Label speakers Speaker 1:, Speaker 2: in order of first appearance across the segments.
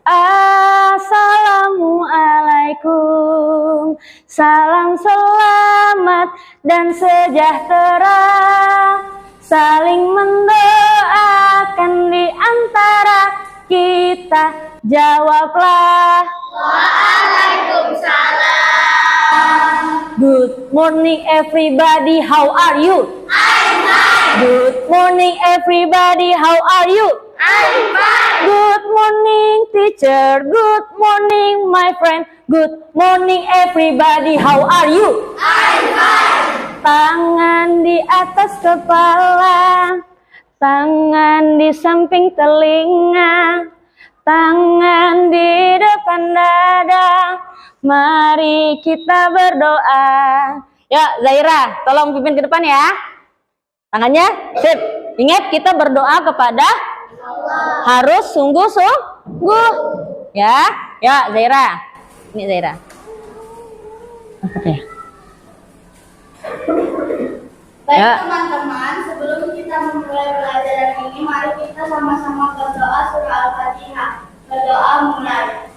Speaker 1: Assalamualaikum. Salam selamat dan sejahtera, saling mendoakan di antara kita. Jawablah.
Speaker 2: Waalaikumsalam.
Speaker 1: Good morning everybody, how are you?
Speaker 2: I'm fine.
Speaker 1: Good morning everybody, how are you?
Speaker 2: I'm fine.
Speaker 1: Good morning teacher, good morning my friend, good morning everybody, how are you?
Speaker 2: I'm fine.
Speaker 1: Tangan di atas kepala, tangan di samping telinga, tangan di depan dada, mari kita berdoa. Ya Zaira, tolong pimpin ke depan ya. Tangannya, sip. Ingat kita berdoa kepada Allah. Harus sungguh-sungguh. Ya, ya Zaira. Ini Zaira. Oke.
Speaker 2: Baik
Speaker 1: Ya.
Speaker 2: teman-teman, sebelum kita memulai pelajaran ini, mari kita sama-sama berdoa surah Al-Fatihah. Berdoa mulai.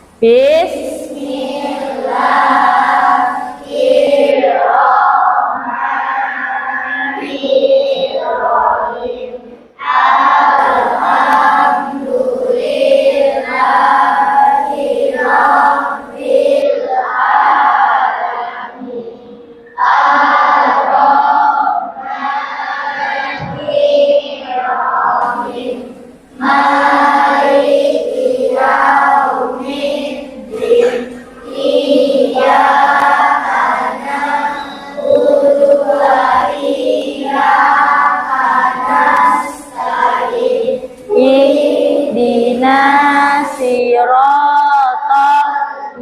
Speaker 1: Ihdinas siratal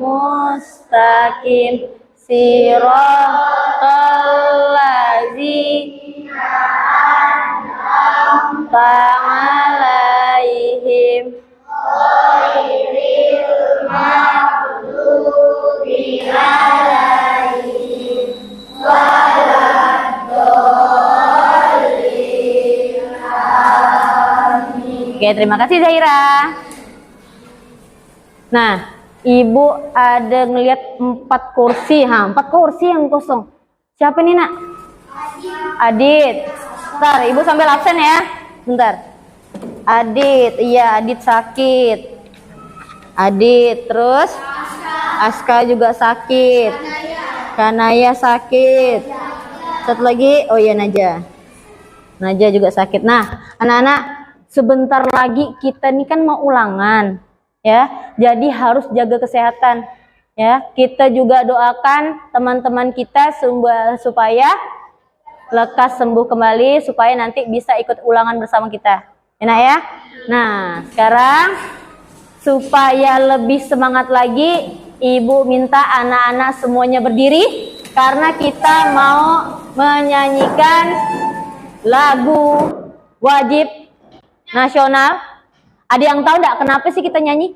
Speaker 1: mustaqim, siratal ladzina an'amta 'alaihim ghairil maghdubi 'alaihim waladdallin. Oke, terima kasih Zaira. Nah, Ibu ada ngelihat 4 kursi, 4 kursi yang kosong. Siapa nih nak? Adit. Bentar, Ibu sambil absen ya. Bentar. Adit, iya Adit sakit. Adit, terus Aska juga sakit. Kanaya sakit. Satu lagi, oh iya Naja. Naja juga sakit. Nah, anak-anak, sebentar lagi kita nih kan mau ulangan, ya. Jadi harus jaga kesehatan, ya. Kita juga doakan teman-teman kita supaya lekas sembuh kembali, supaya nanti bisa ikut ulangan bersama kita, enak ya. Nah, sekarang supaya lebih semangat lagi, Ibu minta anak-anak semuanya berdiri karena kita mau menyanyikan lagu wajib nasional. Ada yang tahu enggak kenapa sih kita nyanyi?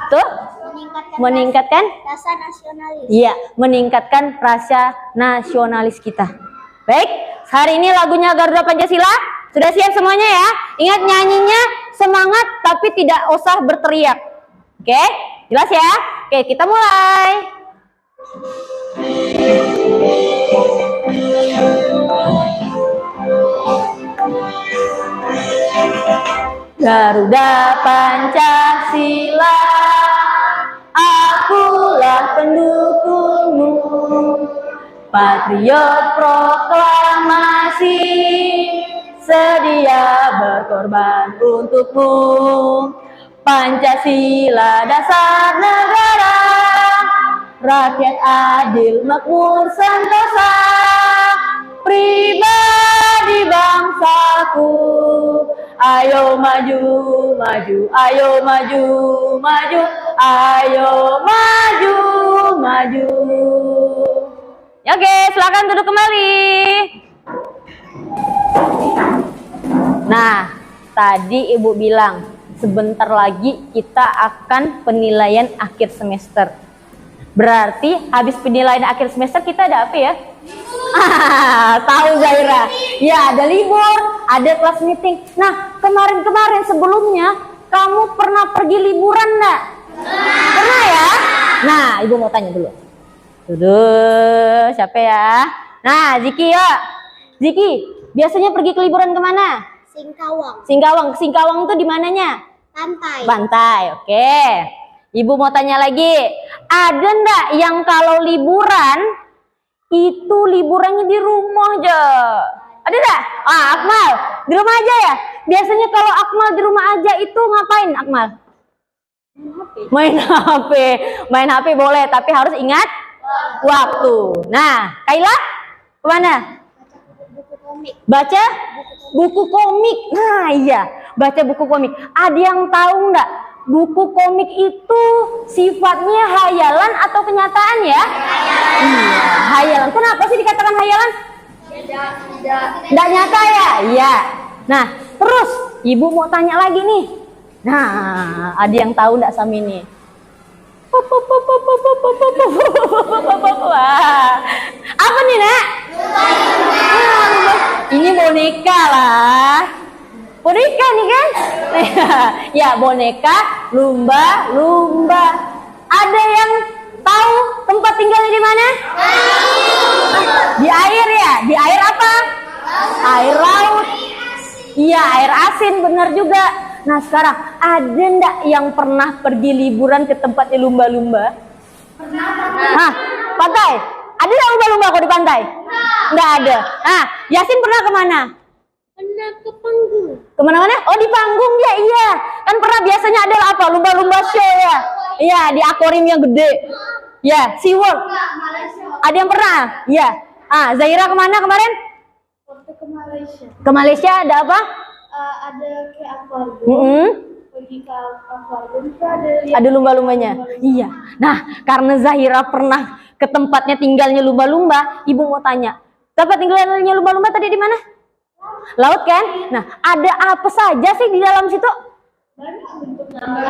Speaker 1: Tuh? Meningkatkan
Speaker 2: rasa nasionalis.
Speaker 1: Iya, meningkatkan rasa nasionalis kita. Baik, hari ini lagunya Garuda Pancasila. Sudah siap semuanya ya? Ingat nyanyinya semangat tapi tidak usah berteriak. Oke? Jelas ya? Oke, kita mulai. Garuda Pancasila, akulah pendukungmu, patriot proklamasi, sedia berkorban untukmu. Pancasila dasar negara, rakyat adil makmur sentosa, pribadi bangsaku. Ayo maju, maju, ayo maju, maju, ayo maju, maju. Oke, silakan duduk kembali. Nah, tadi Ibu bilang sebentar lagi kita akan penilaian akhir semester. Berarti habis penilaian akhir semester kita ada apa ya? Tahu Zaira? Ya, ada libur, ada kelas meeting. Nah, kemarin-kemarin sebelumnya kamu pernah pergi liburan nggak? Pernah ya? Nah, ibu mau tanya dulu. Tuduh, siapa ya? Nah, Ziki ya. Ziki, biasanya pergi ke liburan kemana?
Speaker 2: Singkawang.
Speaker 1: Singkawang. Singkawang itu di mananya?
Speaker 2: Pantai.
Speaker 1: Pantai, oke. Ibu mau tanya lagi. Ada nggak yang kalau liburan itu liburannya di rumah aja? Ada nggak? Ah, Akmal, di rumah aja ya? Biasanya kalau Akmal di rumah aja itu ngapain, Akmal? Main HP. Main HP boleh, tapi harus ingat waktu. Nah, Kaila, kemana?
Speaker 2: Buku komik.
Speaker 1: Baca buku komik. Nah, iya, baca buku komik. Ada yang tahu nggak? Buku komik itu sifatnya hayalan atau kenyataan ya? Iya, hayalan. Kenapa sih dikatakan hayalan? Tidak nyata ya? Iya. Nah, terus ibu mau tanya lagi nih. Nah, ada yang tahu nggak sama ini? Wah, apa nih, Nak? Ini boneka lah. Boneka nih kan? Ya, boneka, lumba-lumba. Ada yang tahu tempat tinggalnya di mana? Di air ya? Di air apa? Air laut. Iya, air asin, benar juga. Nah, sekarang ada ndak yang pernah pergi liburan ke tempatnya lumba-lumba? Hah, pantai? Ada nggak lumba-lumba kok di pantai? Nggak ada. Nah, Yasin pernah kemana?
Speaker 2: Pernah ke panggung.
Speaker 1: Kemana-mana? Oh, di panggung ya, iya. Kan pernah biasanya ada apa? Lumba-lumba show ya. Iya, di akuarium yang gede. Ya, SeaWorld. Ada yang pernah? Iya. Ah, Zahira kemana kemarin?
Speaker 2: Waktu ke Malaysia.
Speaker 1: Ke Malaysia ada apa?
Speaker 2: Ada ke akuarium. Pergi ke akuarium itu
Speaker 1: Ada lumba-lumbanya. Iya. Nah, karena Zahira pernah ke tempatnya tinggalnya lumba-lumba, ibu mau tanya. Tempat tinggalnya lumba-lumba tadi di mana? Laut kan? Nah, ada apa saja sih di dalam situ?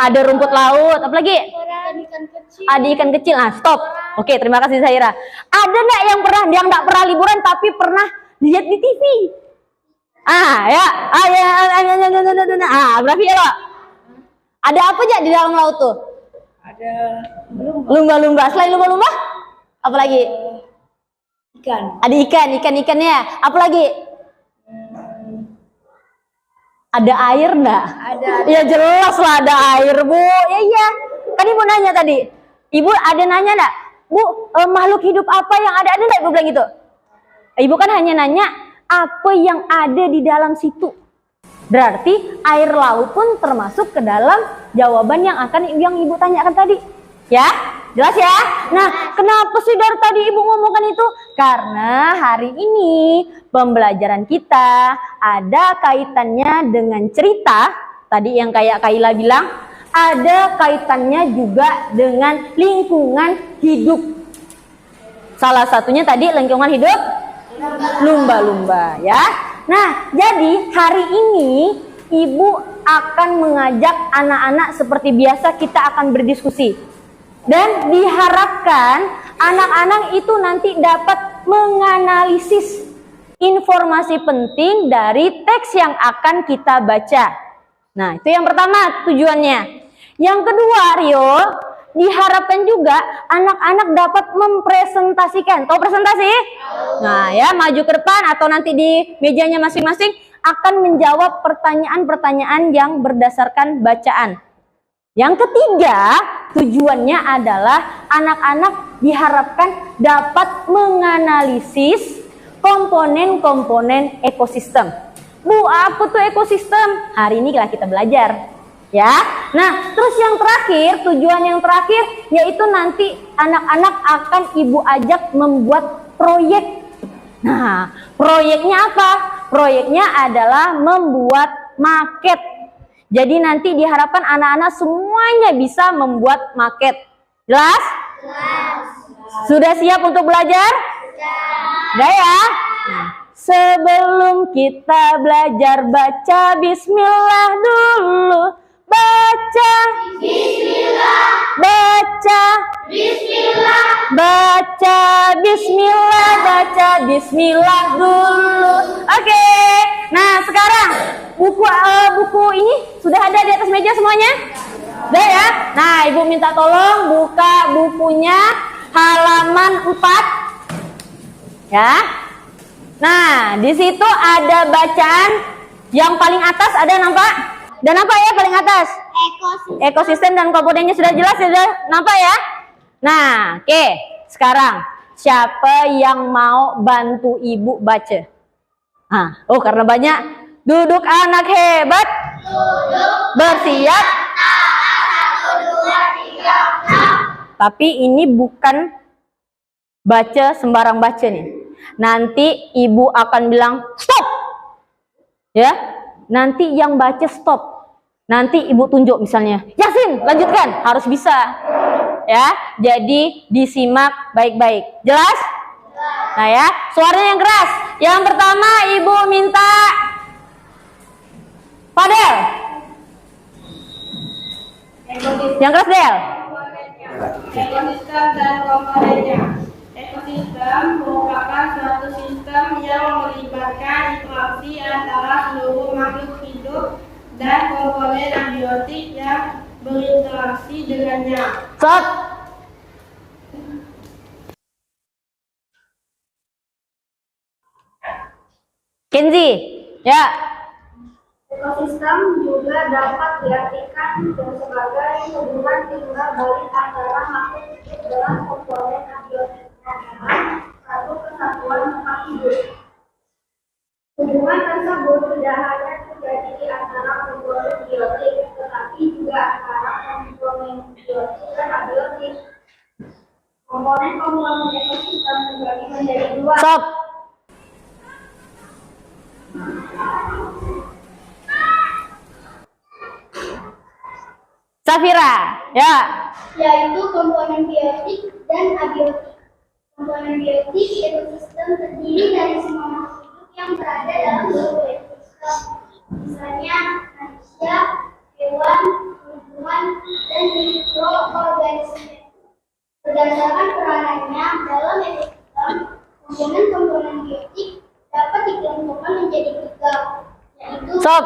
Speaker 1: Ada rumput laut, apalagi?
Speaker 2: ikan kecil.
Speaker 1: Ada ikan kecil. Nah, stop. Oke, terima kasih Zahira. Ada nggak yang nggak pernah liburan tapi pernah lihat di TV? Ya. Berarti ya lo. Ada apa aja di dalam laut tuh?
Speaker 2: Ada
Speaker 1: Lumba-lumba. Selain lumba-lumba, apa lagi?
Speaker 2: ikan.
Speaker 1: Ada ikannya. Apa lagi? Ada air enggak?
Speaker 2: Ada.
Speaker 1: Ya jelas lah ada air, Bu. Ya iya. Kan Ibu nanya tadi. Ibu ada nanya enggak? Bu, makhluk hidup apa yang ada enggak? Ibu bilang gitu. Ibu kan hanya nanya apa yang ada di dalam situ. Berarti air laut pun termasuk ke dalam jawaban yang Ibu tanyakan tadi. Ya? Jelas ya? Nah, kenapa sih dari tadi Ibu ngomongkan itu? Karena hari ini pembelajaran kita ada kaitannya dengan cerita. Tadi yang kayak Kaila bilang, ada kaitannya juga dengan lingkungan hidup. Salah satunya tadi lingkungan hidup lumba-lumba ya. Nah, jadi hari ini Ibu akan mengajak anak-anak seperti biasa kita akan berdiskusi. Dan diharapkan anak-anak itu nanti dapat menganalisis informasi penting dari teks yang akan kita baca. Nah, itu yang pertama tujuannya. Yang kedua, Rio, diharapkan juga anak-anak dapat mempresentasikan. Tahu presentasi? Nah, ya, maju ke depan atau nanti di mejanya masing-masing akan menjawab pertanyaan-pertanyaan yang berdasarkan bacaan. Yang ketiga, tujuannya adalah anak-anak diharapkan dapat menganalisis komponen-komponen ekosistem. Bu, apa tuh ekosistem? Hari ini kita belajar. Ya, nah terus yang terakhir, tujuan yang terakhir yaitu nanti anak-anak akan Ibu ajak membuat proyek. Nah, proyeknya apa? Proyeknya adalah membuat maket. Jadi nanti diharapkan anak-anak semuanya bisa membuat maket. Jelas?
Speaker 2: Jelas.
Speaker 1: Sudah siap untuk belajar? Sudah ya? Sebelum kita belajar, baca bismillah dulu. Baca
Speaker 2: Bismillah.
Speaker 1: Baca
Speaker 2: Bismillah.
Speaker 1: Baca bismillah. Baca bismillah dulu. Oke. Nah sekarang Bu buku ini sudah ada di atas meja semuanya? Udah ya? Nah, Ibu minta tolong buka bukunya halaman 4. Ya. Nah, di situ ada bacaan yang paling atas ada nampak? Dan apa ya paling atas? Ekosistem dan komponennya sudah jelas, sudah nampak ya? Nah, oke. Sekarang siapa yang mau bantu Ibu baca? Karena banyak. Duduk anak hebat. Duduk. Bersiap. 1, 2, 3, 4. Tapi ini bukan baca sembarang baca nih. Nanti Ibu akan bilang stop. Ya. Nanti yang baca stop. Nanti Ibu tunjuk misalnya, Yasin, lanjutkan, harus bisa. Ya, jadi disimak baik-baik. Jelas? Nah ya, suaranya yang keras. Yang pertama Ibu minta Fadel. Yang keras Del.
Speaker 2: Ekosistem dan komponennya. Ekosistem merupakan suatu sistem yang melibatkan interaksi antara seluruh makhluk hidup dan komponen abiotik yang berinteraksi dengannya.
Speaker 1: Stop. Kenzi, ya.
Speaker 2: Ekosistem juga dapat diartikan sebagai hubungan timbal balik antara makhluk hidup dengan komponen abiotik satu kesatuan makhluk hidup. Hubungan tersebut tidak hanya terjadi di antara komponen biotik, tetapi juga antara komponen biotik dan abiotik. Komponen-komponen ekosistem terbagi menjadi 2.
Speaker 1: Stop. Safira, ya.
Speaker 2: Yaitu komponen biotik dan abiotik. Komponen biotik ekosistem terdiri dari semua makhluk hidup yang berada dalam suatu ekosistem. Misalnya manusia, hewan, tumbuhan, dan mikroorganisme. Berdasarkan peranannya dalam ekosistem, komponen-komponen biotik dapat dikelompokkan menjadi 3, yaitu
Speaker 1: Stop.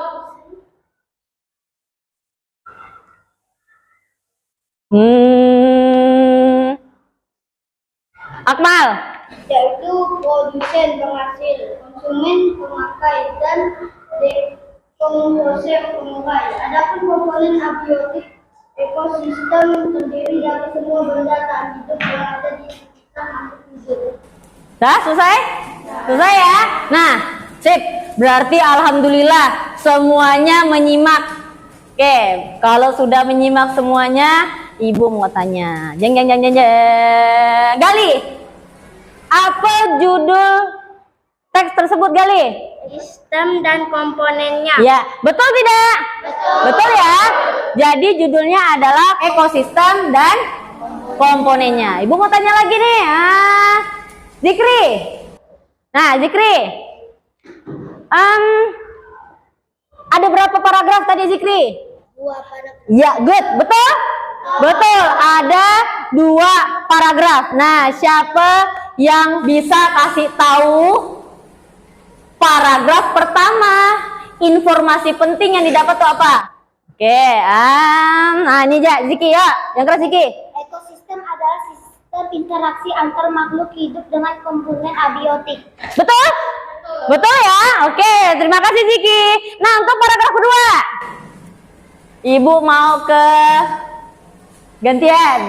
Speaker 1: Akmal.
Speaker 2: yaitu produsen penghasil, konsumen pemakai, dan dekomposer pengurai. Adapun komponen abiotik ekosistem terdiri dari semua benda tak hidup yang ada di sekitar makhluk hidup.
Speaker 1: Dah, selesai? Selesai ya? Nah, sip. Berarti alhamdulillah semuanya menyimak. Oke, kalau sudah menyimak semuanya, Ibu mau tanya. Jeng. Gali, apa judul teks tersebut, Gali?
Speaker 2: Sistem dan komponennya.
Speaker 1: Ya, betul tidak? Betul ya? Jadi judulnya adalah ekosistem dan komponennya. Ibu mau tanya lagi nih. Zikri. Nah, Zikri. Ada berapa paragraf tadi, Zikri?
Speaker 2: 2 paragraf.
Speaker 1: Ya, good. Betul? Betul. Ada 2 paragraf. Nah, siapa yang bisa kasih tahu paragraf pertama? Informasi penting yang didapat tuh apa? Oke, nah ini Ziki ya. Yang keras Ziki.
Speaker 2: Ekosistem adalah sistem interaksi antar makhluk hidup dengan komponen abiotik.
Speaker 1: Betul? Betul ya? Oke, terima kasih Ziki. Nah, untuk paragraf kedua. Ibu mau ke gantian.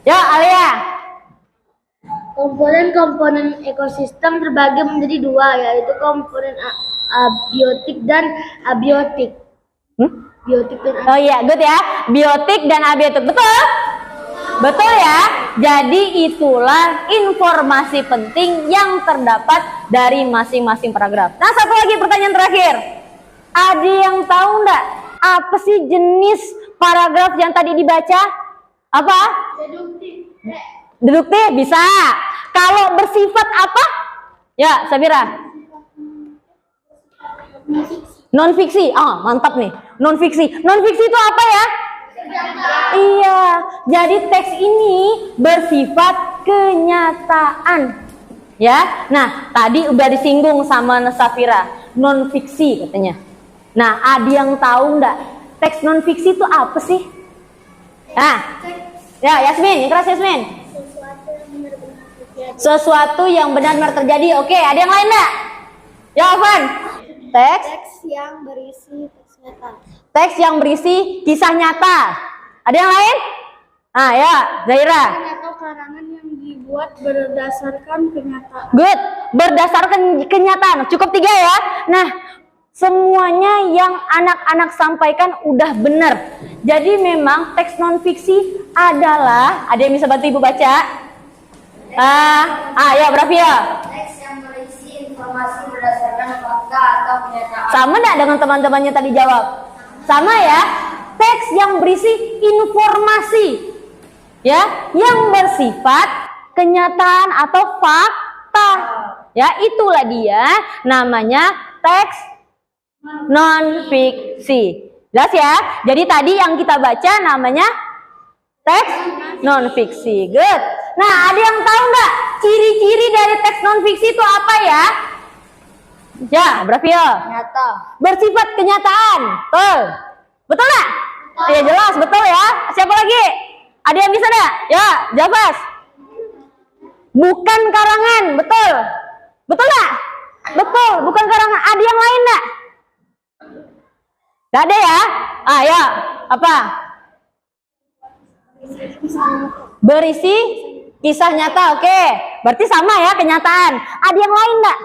Speaker 1: Yo, Alia.
Speaker 2: Komponen-komponen ekosistem terbagi menjadi 2, yaitu komponen abiotik dan abiotik. Biotik dan
Speaker 1: Oh iya, good ya. Biotik dan abiotik. Betul? Betul ya. Jadi itulah informasi penting yang terdapat dari masing-masing paragraf. Nah, satu lagi pertanyaan terakhir. Ada yang tahu enggak apa sih jenis paragraf yang tadi dibaca? Apa?
Speaker 2: deduktif.
Speaker 1: Deduktif bisa. Kalau bersifat apa? Ya, Sabira. Non fiksi. Mantap nih. Non fiksi. Non fiksi itu apa ya? Iya. Jadi teks ini bersifat kenyataan. Ya. Nah, tadi udah disinggung sama Safira. non fiksi katanya. Nah, ada yang tahu nggak teks non fiksi itu apa sih? Nah, ya Yasmin, yang keras Yasmin. Sesuatu yang benar-benar terjadi. Oke, ada yang lain nggak? Ya, Ovan.
Speaker 3: Teks yang berisi teks nyata.
Speaker 1: Teks yang berisi kisah nyata. Ada yang lain? Ah, ya, Zaira.
Speaker 3: Atau karangan yang dibuat berdasarkan kenyataan.
Speaker 1: Good, berdasarkan kenyataan. Cukup 3 ya. Nah, semuanya yang anak-anak sampaikan udah benar. Jadi memang teks non fiksi adalah, ada yang bisa bantu ibu baca? Ya berapa ya?
Speaker 3: Teks yang berisi informasi berdasarkan fakta atau kenyataan.
Speaker 1: Sama nggak dengan teman-temannya tadi jawab? Sama ya. Teks yang berisi informasi, ya, yang bersifat kenyataan atau fakta. Ya, itulah dia namanya teks non fiksi. Jelas ya? Jadi tadi yang kita baca namanya teks non fiksi. Good. Nah, ada yang tahu nggak ciri-ciri dari teks non fiksi itu apa ya? Ya, berapa ya?
Speaker 3: Nyata.
Speaker 1: Bersifat kenyataan. Betul. Betul nggak? Ya jelas, betul ya. Siapa lagi? Ada yang bisa nggak? Ya, Jafas. Bukan karangan, betul. Betul nggak? Betul, bukan karangan. Ada yang lain nggak? Nggak ada ya? Ya, apa? Berisi kisah nyata, oke. Berarti sama ya kenyataan. Ada yang lain nggak?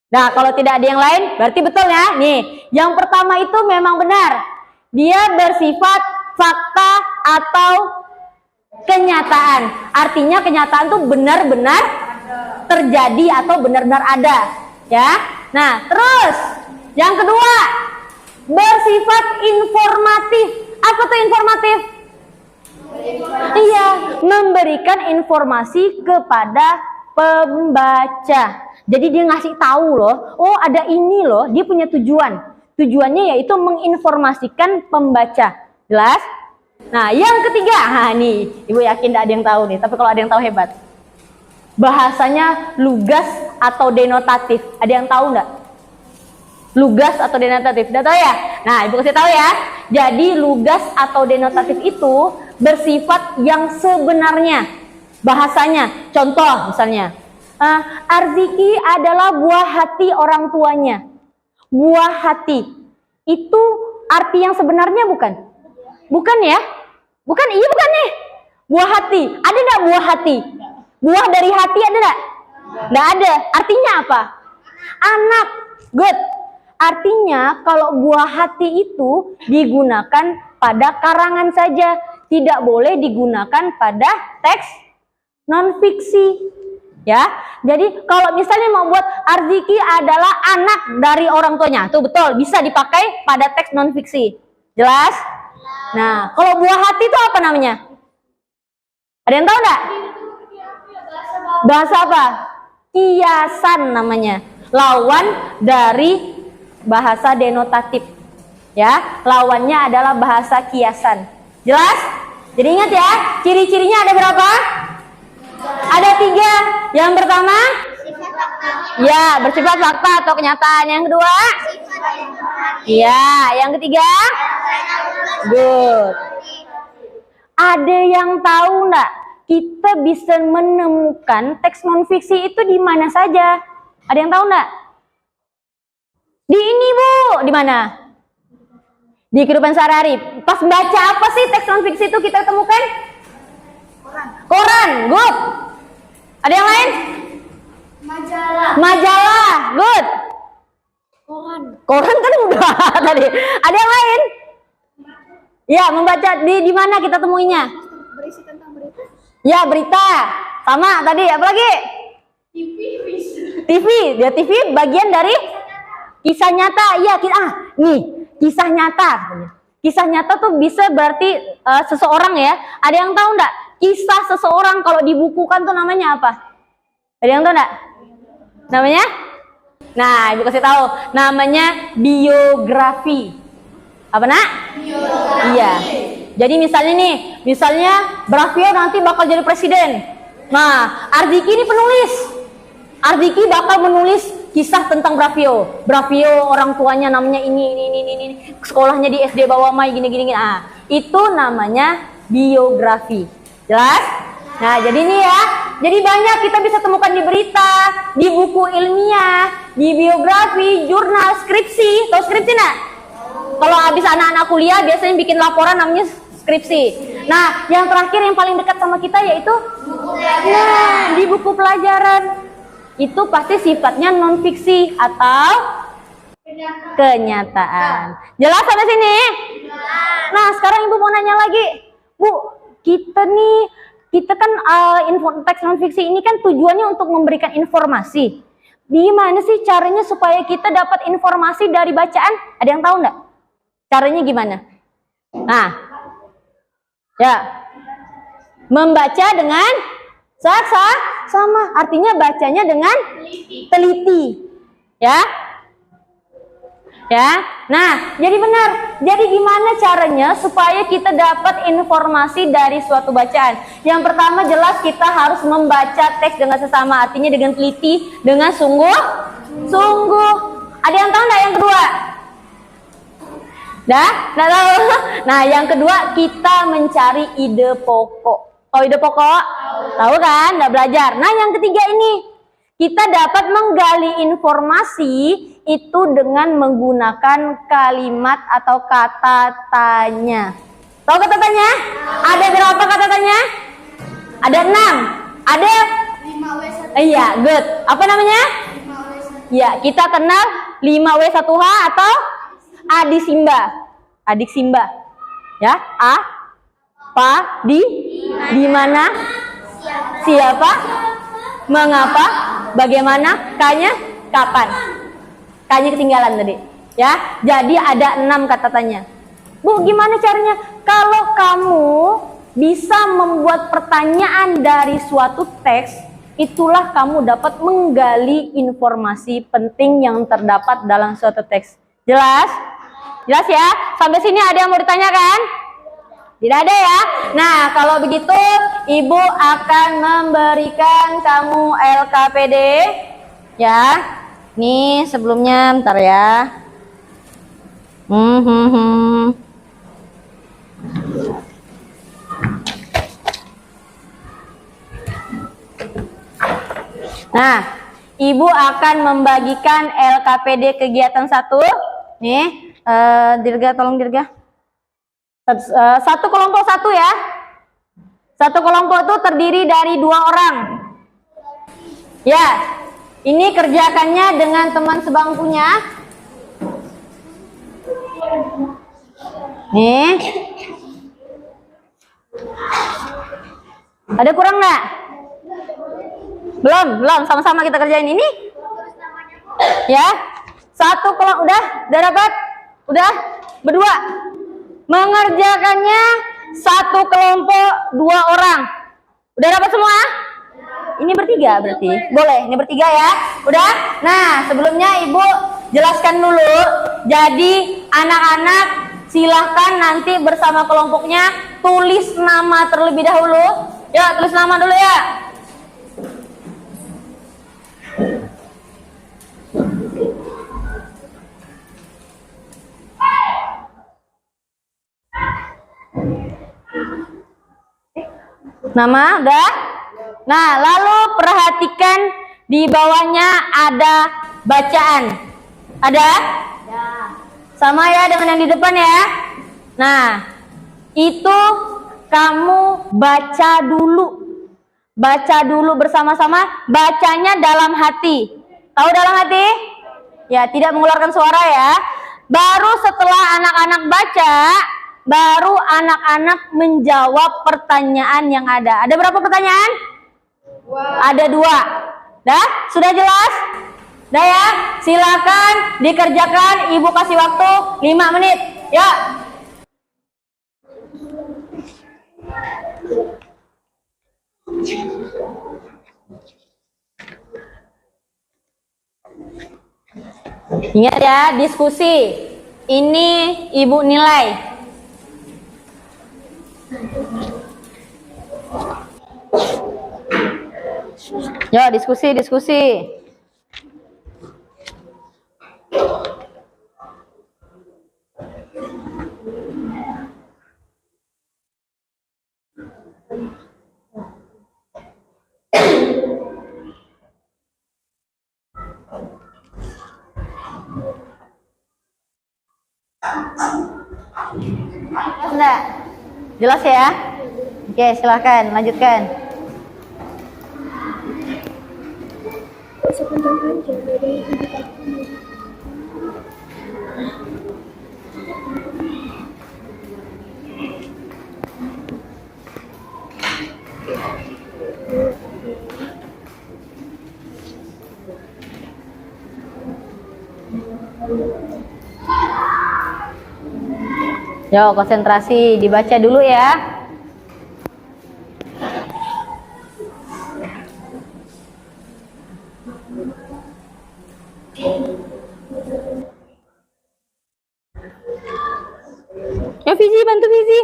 Speaker 1: Nah, kalau tidak ada yang lain, berarti betul ya. Nih, yang pertama itu memang benar. Dia bersifat fakta atau kenyataan. Artinya kenyataan tuh benar-benar terjadi atau benar-benar ada. Ya. Nah, terus yang kedua, bersifat informatif. Apa tuh informatif? Iya, memberikan informasi kepada pembaca. Jadi dia ngasih tahu loh, oh ada ini loh, dia punya tujuan. Tujuannya yaitu menginformasikan pembaca. Jelas? Nah, yang ketiga, nih, ibu yakin tidak ada yang tahu nih, tapi kalau ada yang tahu hebat. Bahasanya lugas atau denotatif. Ada yang tahu nggak? Lugas atau denotatif? Udah tahu ya? Nah, ibu kasih tahu ya. Jadi lugas atau denotatif itu bersifat yang sebenarnya. Bahasanya, contoh misalnya. Arziki adalah buah hati orang tuanya. Buah hati itu arti yang sebenarnya bukan? Bukan ya? Bukan, iya bukan nih. Buah hati, ada nggak buah hati? Buah dari hati ada nggak? Nggak ada. Artinya apa? Anak. Good. Artinya kalau buah hati itu digunakan pada karangan saja, tidak boleh digunakan pada teks non fiksi. Ya, jadi kalau misalnya mau buat Arziki adalah anak dari orang tuanya, tuh betul, bisa dipakai pada teks non fiksi. Jelas? Nah, kalau buah hati itu apa namanya? Ada yang tahu nggak? Bahasa apa? Kiasan namanya. Lawan dari bahasa denotatif. Ya, lawannya adalah bahasa kiasan. Jelas? Jadi ingat ya, ciri-cirinya ada berapa? Ada 3. Yang pertama, ya bersifat fakta atau kenyataan. Yang kedua, ya. Yang ketiga, good. Ada yang tahu nggak? Kita bisa menemukan teks non fiksi itu di mana saja? Ada yang tahu nggak? Di ini bu, di mana? Di kehidupan sehari-hari. Pas baca apa sih teks non fiksi itu kita temukan? Koran, good. Ada yang lain? Majalah, good. Koran kan udah tadi. Ada yang lain? Ya, membaca di mana kita temuinya?
Speaker 3: Berisi tentang berita.
Speaker 1: Ya, berita. Sama tadi, apa lagi? TV. Ya, TV bagian dari kisah nyata. Iya, nih, kisah nyata. Kisah nyata tuh bisa berarti seseorang ya. Ada yang tahu enggak? Kisah seseorang kalau dibukukan tuh namanya apa? Ada yang tahu enggak? Namanya? Nah, ibu kasih tahu. Namanya biografi. Apa nak? Biografi. Iya. Jadi misalnya Bravio nanti bakal jadi presiden. Nah, Arziki ini penulis. Arziki bakal menulis kisah tentang Bravio. Bravio orang tuanya namanya ini. Sekolahnya di SD Bawah Mai gini. Ah, itu namanya biografi. Jelas? Nah, jadi ini ya. Jadi banyak kita bisa temukan di berita, di buku ilmiah, di biografi, jurnal, skripsi. Tahu skripsi nak? Kalau habis anak-anak kuliah biasanya bikin laporan namanya skripsi. Nah, yang terakhir yang paling dekat sama kita yaitu di buku pelajaran. Itu pasti sifatnya non fiksi atau kenyataan. Jelas sampai sini? Nah, sekarang Ibu mau nanya lagi. Bu, kita kan teks non fiksi ini kan tujuannya untuk memberikan informasi. Gimana sih caranya supaya kita dapat informasi dari bacaan? Ada yang tahu nggak? Caranya gimana? Nah, ya, membaca dengan sama, artinya bacanya dengan teliti, ya. Nah, jadi benar. Jadi gimana caranya supaya kita dapat informasi dari suatu bacaan? Yang pertama jelas kita harus membaca teks dengan sesama, artinya dengan teliti, dengan sungguh. Ada yang tahu nggak yang kedua? Nggak tahu. Nah, yang kedua kita mencari ide pokok. Tahu ide pokok? Tahu kan? Udah belajar. Nah, yang ketiga ini kita dapat menggali informasi itu dengan menggunakan kalimat atau kata tanya. Tahu kata tanya? Ada berapa kata tanya? Ada 6. Ada
Speaker 3: 5W1H.
Speaker 1: Iya, good. Apa namanya?
Speaker 3: 5W1H.
Speaker 1: Ya, kita kenal 5W1H atau adik Simba. Ya, apa, di mana, siapa, mengapa, bagaimana, kanya, kapan. Kanya ketinggalan tadi. Ya, jadi ada 6 kata tanya. Bu, gimana caranya? Kalau kamu bisa membuat pertanyaan dari suatu teks, itulah kamu dapat menggali informasi penting yang terdapat dalam suatu teks. Jelas? Jelas ya? Sampai sini ada yang mau ditanyakan? Tidak ada ya? Nah, kalau begitu Ibu akan memberikan kamu LKPD. Ya. Nih sebelumnya, bentar ya. Nah, Ibu akan membagikan LKPD kegiatan 1. Nih, Dirga, tolong Dirga. Satu kelompok 1 ya. Satu kelompok itu terdiri dari 2 orang. Ya, ini kerjakannya dengan teman sebangkunya. Nih. Ada kurang nggak? Belum, sama-sama kita kerjain ini. Ya. Satu kelompok udah dapat? Udah? Berdua. Mengerjakannya satu kelompok 2 orang. Udah dapat semua? Ini bertiga berarti. Boleh, ini bertiga ya. Udah? Nah, sebelumnya Ibu jelaskan dulu. Jadi anak-anak silahkan nanti bersama kelompoknya tulis nama terlebih dahulu. Ya, tulis nama dulu ya. Nama udah? Nah, lalu perhatikan di bawahnya ada bacaan. Ada? Ya. Sama ya dengan yang di depan ya. Nah, itu kamu baca dulu. Baca dulu bersama-sama, bacanya dalam hati. Tahu dalam hati? Ya, tidak mengeluarkan suara ya. Baru setelah anak-anak baca, baru anak-anak menjawab pertanyaan yang ada. Ada berapa pertanyaan? Ada 2. Dah? Sudah jelas? Dah ya? Silakan dikerjakan. Ibu kasih waktu 5 menit. Ya. Ingat ya, diskusi. Ini Ibu nilai. Yo, diskusi. Enggak? Jelas ya? Oke, silahkan lanjutkan. Yo, konsentrasi, dibaca dulu ya. Yo, Fizi, bantu Fizi.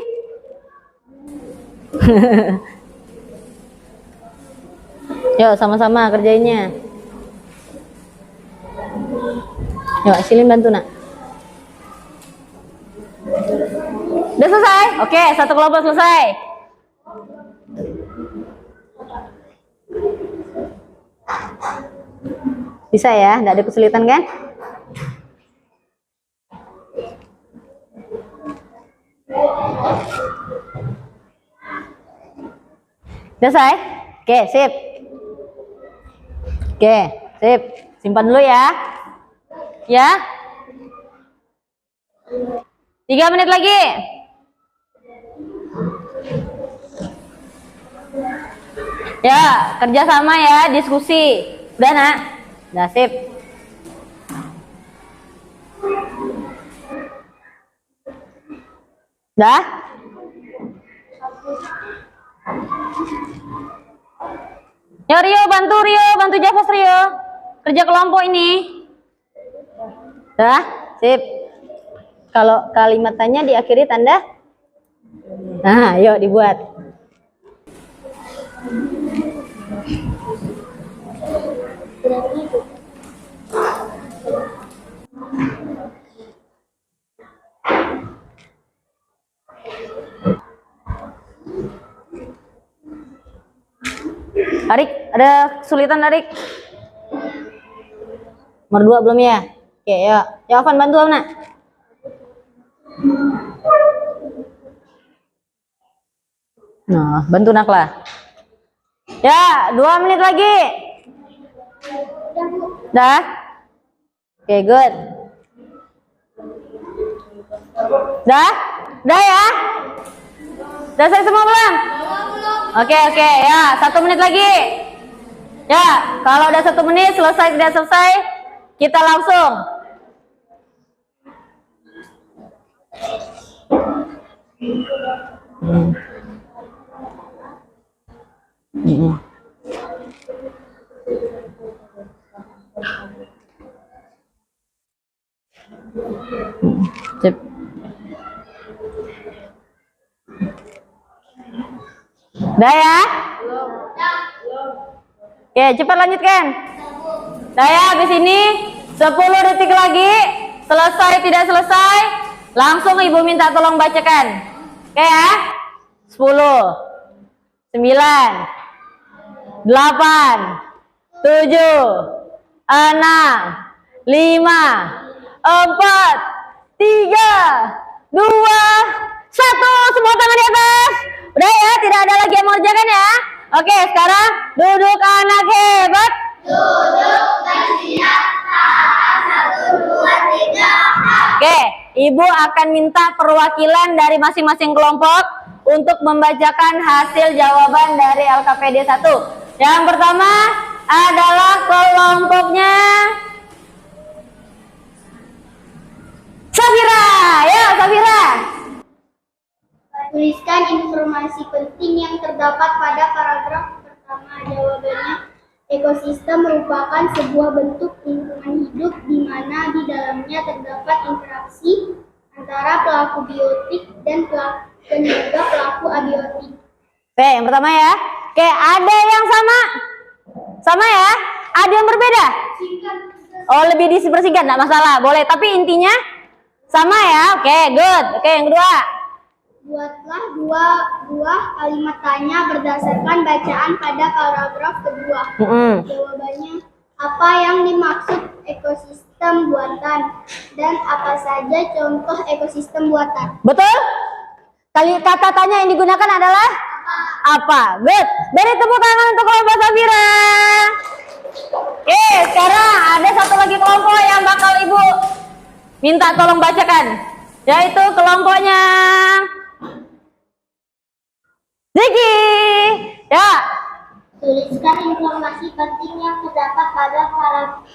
Speaker 1: Yo, sama-sama kerjainnya. Yo, Silin bantu nak. Udah selesai? Oke, satu kelompok selesai. Bisa ya, nggak ada kesulitan kan? Selesai? Oke, sip. Oke, sip. Simpan dulu ya. Ya. 3 menit lagi. Ya, kerjasama ya, diskusi. Udah nak? Udah sip. Udah? Ya Rio, bantu Javas Rio. Kerja kelompok ini. Udah? Sip. Kalau kalimat tanya diakhiri tanda. Nah, yuk dibuat. Arik, ada kesulitan Arik? Nomor 2 belum ya? Oke, ya. Ya, Afan bantu nak. Nah, bantu nak lah. Ya, 2 menit lagi. Dah? Oke, good. Dah? Dah ya? Dah selesai semua belum? Oke, ya, 1 menit lagi. Ya, kalau udah 1 menit selesai tidak selesai, kita langsung. Sip. Udah ya? Oke, cepat lanjutkan. Udah ya, habis ini 10 detik lagi. Selesai tidak selesai, langsung ibu minta tolong bacakan. Oke ya? 10, 9, 8, 7, 6, 5, 4, 3, 2, 1. Semua tangan di atas. Udah ya, tidak ada lagi yang mau kerjakan ya. Oke, sekarang duduk anak hebat. Duduk bersiap. 1, 2, 3. Oke, ibu akan minta perwakilan dari masing-masing kelompok untuk membacakan hasil jawaban dari LKPD 1. Yang pertama adalah kelompoknya Safira. Ya, Safira.
Speaker 3: Tuliskan informasi penting yang terdapat pada paragraf pertama. Jawabannya, ekosistem merupakan sebuah bentuk lingkungan hidup di mana di dalamnya terdapat interaksi antara pelaku biotik dan juga pelaku abiotik.
Speaker 1: Oke, yang pertama ya. Oke, ada yang sama? Sama ya? Ada yang berbeda? Oh, lebih dipersingkat, nggak masalah, boleh. Tapi intinya sama ya. Oke, good. Oke, yang kedua.
Speaker 3: Buatlah dua buah kalimat tanya berdasarkan bacaan pada paragraf kedua. Jawabannya, apa yang dimaksud ekosistem buatan dan apa saja contoh ekosistem buatan?
Speaker 1: Betul? Kata tanya yang digunakan adalah apa? Good. Beri tepuk tangan untuk kelompok Safira. Oke, sekarang ada satu lagi kelompok yang bakal Ibu minta tolong bacakan, yaitu kelompoknya Ziki. Ya.
Speaker 3: Tuliskan informasi penting yang terdapat pada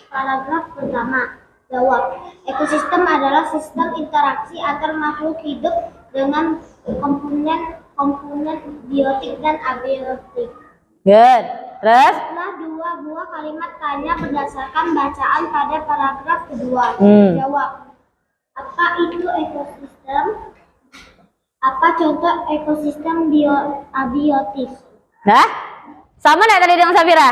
Speaker 3: paragraf pertama. Jawab. Ekosistem adalah sistem interaksi antar makhluk hidup dengan komponen biotik dan abiotik.
Speaker 1: Good. Terus?
Speaker 3: Setelah dua buah kalimat tanya berdasarkan bacaan pada paragraf kedua. Jawab. Apa itu ekosistem? Apa contoh ekosistem abiotik?
Speaker 1: Nah, sama nggak tadi dengan Safira?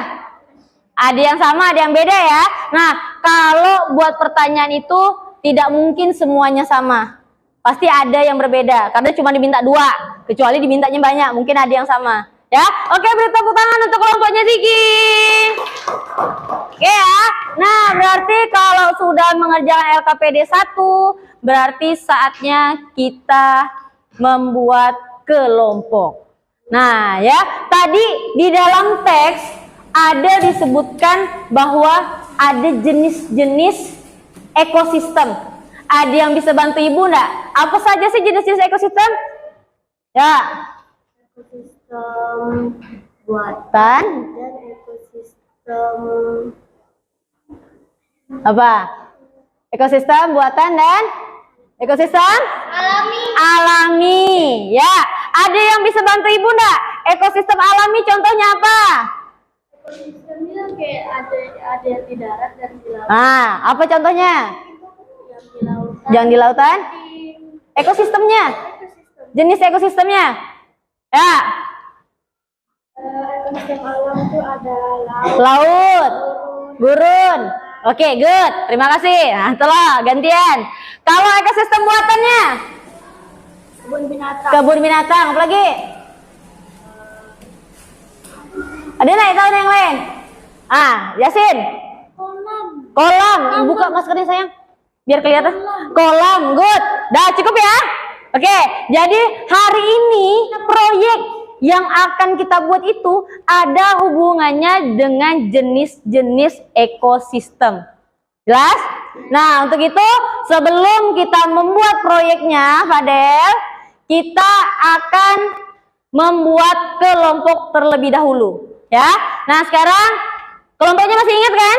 Speaker 1: Ada yang sama, ada yang beda ya. Nah, kalau buat pertanyaan itu tidak mungkin semuanya sama. Pasti ada yang berbeda, karena cuma diminta 2. Kecuali dimintanya banyak, mungkin ada yang sama. Ya, oke, beri tepuk tangan untuk kelompoknya Ziki. Oke ya. Nah, berarti kalau sudah mengerjakan LKPD 1, berarti saatnya kita membuat kelompok. Nah, ya, tadi di dalam teks ada disebutkan bahwa ada jenis-jenis ekosistem. Ada yang bisa bantu Ibu enggak? Apa saja sih jenis-jenis ekosistem? Ya.
Speaker 3: Ekosistem
Speaker 1: Buatan
Speaker 3: dan ekosistem
Speaker 1: apa? Ekosistem buatan dan ekosistem alami. Ya, ada yang bisa bantu Ibu enggak? Ekosistem alami contohnya apa?
Speaker 3: ekosistemnya kayak ada yang di darat dan di laut.
Speaker 1: Nah, apa contohnya?
Speaker 3: Yang di lautan.
Speaker 1: Yang di lautan? Ekosistemnya. Jenis ekosistemnya. Ya.
Speaker 3: Ekosistem alam itu ada
Speaker 1: Laut, gurun. Oke, good. Terima kasih. Nah, telah gantian. Kalau ekosistem buatannya?
Speaker 3: kebun binatang.
Speaker 1: Kebun binatang, apa lagi? Ada nggak tahu yang lain? Yasin. Kolam. Buka maskernya sayang, biar kelihatan. Kolam, good. Dah cukup ya. Oke, jadi hari ini proyek yang akan kita buat itu ada hubungannya dengan jenis-jenis ekosistem. Jelas? Nah, untuk itu sebelum kita membuat proyeknya, Fadel, kita akan membuat kelompok terlebih dahulu. Ya. Nah, sekarang kelompoknya masih ingat kan?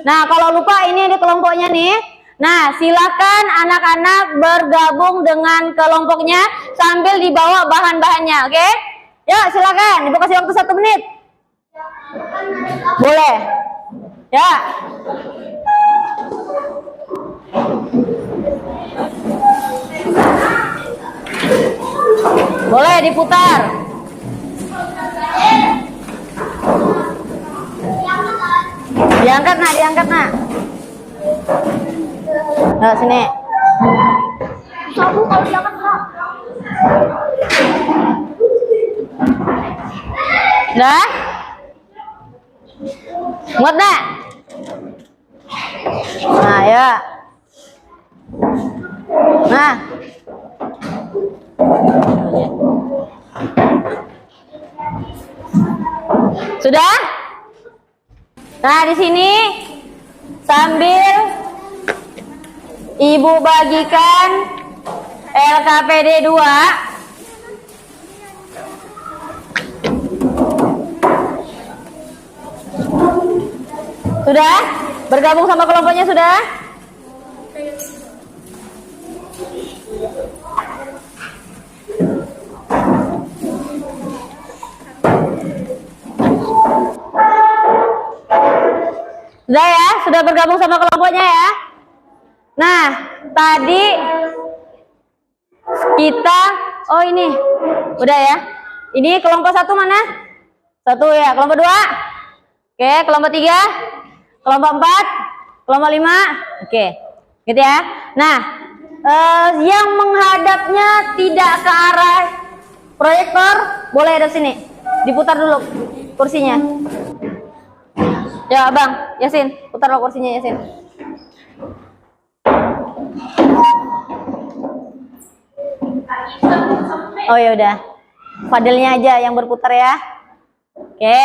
Speaker 1: Nah, kalau lupa ini ada kelompoknya nih. Nah, silakan anak-anak bergabung dengan kelompoknya sambil dibawa bahan-bahannya, oke? Ya, silakan. Ibu kasih waktu 1 menit. Boleh. Ya. Boleh diputar. Diangkat nak, diangkat nak. Nah, sini.
Speaker 3: Sabu kalau jangan Kak.
Speaker 1: Dah? Muat nak? Nah, ya. Nah. Sudah? Nah, di sini sambil Ibu bagikan LKPD 2. Sudah? Bergabung sama kelompoknya sudah? Sudah ya? Sudah bergabung sama kelompoknya ya? Nah, tadi kita, oh ini, udah ya? Ini kelompok 1 mana? 1 ya, kelompok 2? Oke, kelompok 3? Kelompok 4? Kelompok 5? Oke. Gitu ya. Nah, yang menghadapnya tidak ke arah proyektor, boleh ada sini. Diputar dulu kursinya. Ya, Abang, Yasin, putar dulu kursinya, Yasin. Oh ya udah. Fadilnya aja yang berputar ya. Oke.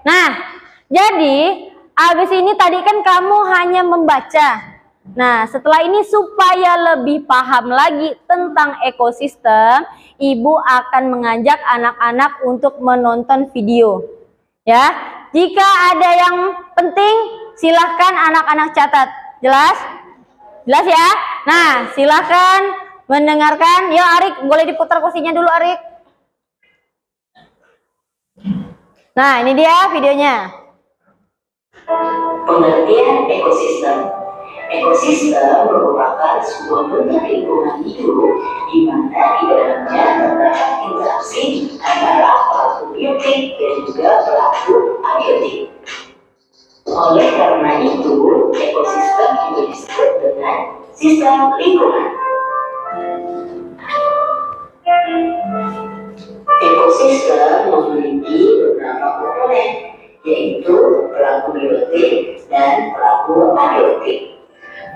Speaker 1: Nah, jadi abis ini tadi kan kamu hanya membaca. Nah, setelah ini supaya lebih paham lagi tentang ekosistem, Ibu akan mengajak anak-anak untuk menonton video. Ya, jika ada yang penting, silahkan anak-anak catat. Jelas? Jelas ya? Nah, silahkan mendengarkan. Ya, Arik, boleh diputar kursinya dulu, Arik. Nah, ini dia videonya.
Speaker 4: Pengertian ekosistem. Ekosistem merupakan sebuah bentuk lingkungan hidup di mana di dalamnya terdapat interaksi antara pelaku biotik dan juga pelaku abiotik. Oleh karena itu, ekosistem juga disebut dengan sistem lingkungan. Ekosistem memiliki beberapa komponen, yaitu pelaku biotik dan pelaku abiotik.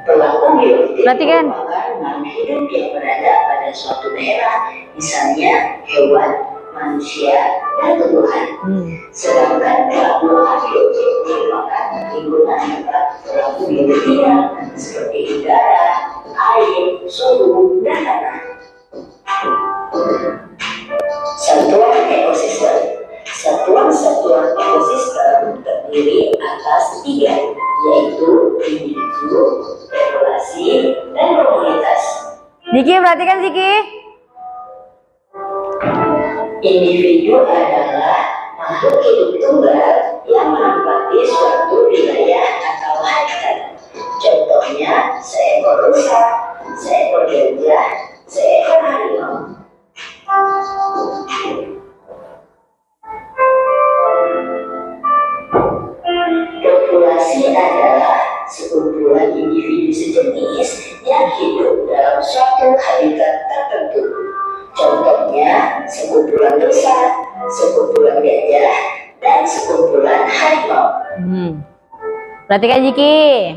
Speaker 4: Pelaku biotik merupakan makhluk hidup yang berada pada suatu daerah, misalnya hewan, manusia, dan tumbuhan. Sedangkan pelaku abiotik merupakan lingkungan tempat pelaku biotik tinggal, seperti udara, air, suhu, dan tanah. Satuan ekosistem. Satuan-satuan ekosistem terdiri atas 3, yaitu individu, populasi, dan komunitas.
Speaker 1: Ziki, perhatikan Ziki.
Speaker 4: Individu adalah makhluk hidup tunggal yang menempati suatu wilayah atau habitat. Contohnya seekor rusa, seekor gajah, seekor harimau. Populasi adalah sekumpulan individu sejenis yang hidup dalam suatu habitat tertentu. Contohnya sekumpulan rusa, sekumpulan gajah, dan sekumpulan harimau.
Speaker 1: Perhatikan Ziki.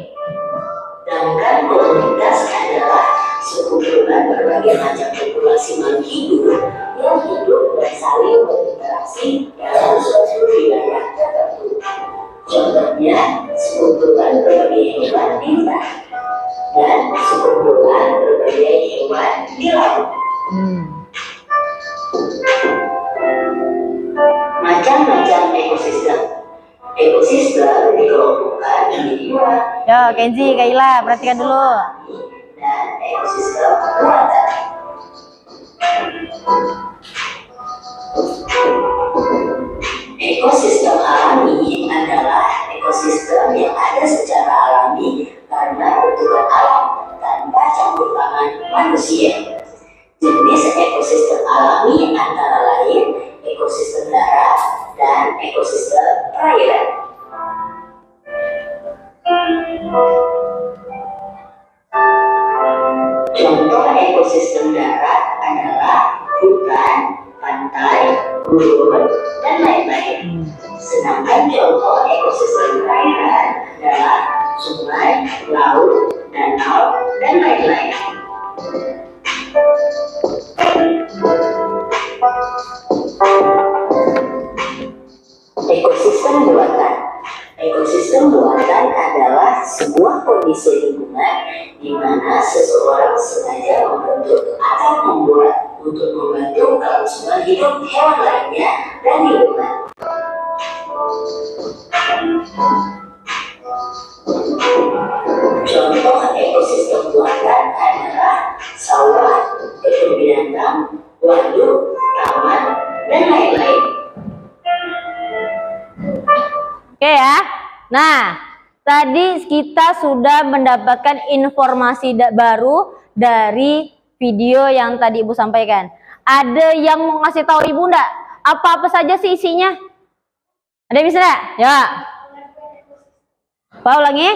Speaker 4: Sedangkan komunitas adalah sekumpulan berbagai macam populasi makhluk hidup yang hidup dan saling berinteraksi dalam suatu wilayah tertentu. Contohnya sekumpulan berbagai hewan di hutan dan sekumpulan berbagai hewan di laut. Macam-macam ekosistem. Ekosistem dikelompokkan menjadi 2.
Speaker 1: Yo, Kenzi, Kaila, perhatikan dulu.
Speaker 4: Dan ekosistem buatan. Ekosistem alami adalah ekosistem yang ada secara alami karena bentukan alam tanpa campur tangan manusia. Jenis ekosistem alami antara lain ekosistem darat dan ekosistem perairan. Contoh ekosistem darat adalah hutan, pantai, gurun, dan lain-lain. Sedangkan contoh ekosistem perairan adalah sungai, laut, danau, dan lain-lain. Ekosistem buatan. Ekosistem buatan adalah sebuah kondisi lingkungan di mana seseorang sengaja membentuk atau membuat untuk membantu kelangsungan hidup hewan lainnya dan lingkungan. Contoh ekosistem buatan adalah sawah, kebun binatang, waduk, taman, dan lain-lain.
Speaker 1: Oke ya. Nah, tadi kita sudah mendapatkan informasi baru dari video yang tadi Ibu sampaikan. Ada yang mau ngasih tahu Ibu enggak? Apa-apa saja sih isinya? Ada yang bisa enggak? Ya. Pak ulangi.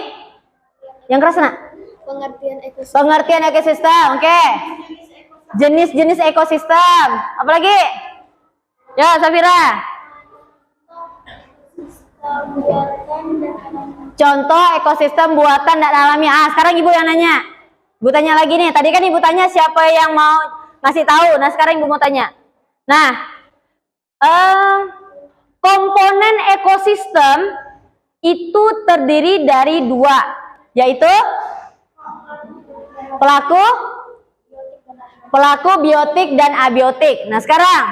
Speaker 1: Yang keras nak?
Speaker 3: Pengertian ekosistem.
Speaker 1: Pengertian ekosistem, oke. Jenis-jenis ekosistem. Apalagi? Ya, Safira.
Speaker 3: Buatan dan alami.
Speaker 1: Contoh ekosistem buatan dan alami. Sekarang Ibu yang nanya. Ibu tanya lagi nih. Tadi kan Ibu tanya siapa yang mau ngasih tahu. Nah, sekarang Ibu mau tanya. Nah, komponen ekosistem itu terdiri dari dua, yaitu pelaku biotik dan abiotik. Nah, sekarang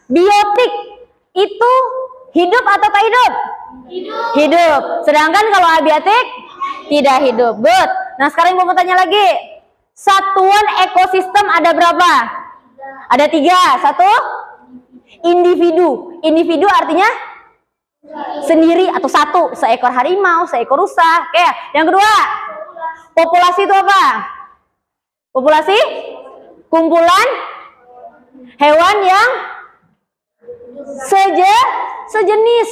Speaker 1: biotik itu hidup atau tak hidup? Hidup. Sedangkan kalau abiotik tidak hidup. Good. Nah, sekarang Ibu mau tanya lagi. Satuan ekosistem ada berapa? Ada 3. Satu, individu. Individu artinya sendiri atau satu. Seekor harimau, seekor rusa. Oke. Yang kedua, populasi itu apa? Populasi kumpulan hewan yang sejenis.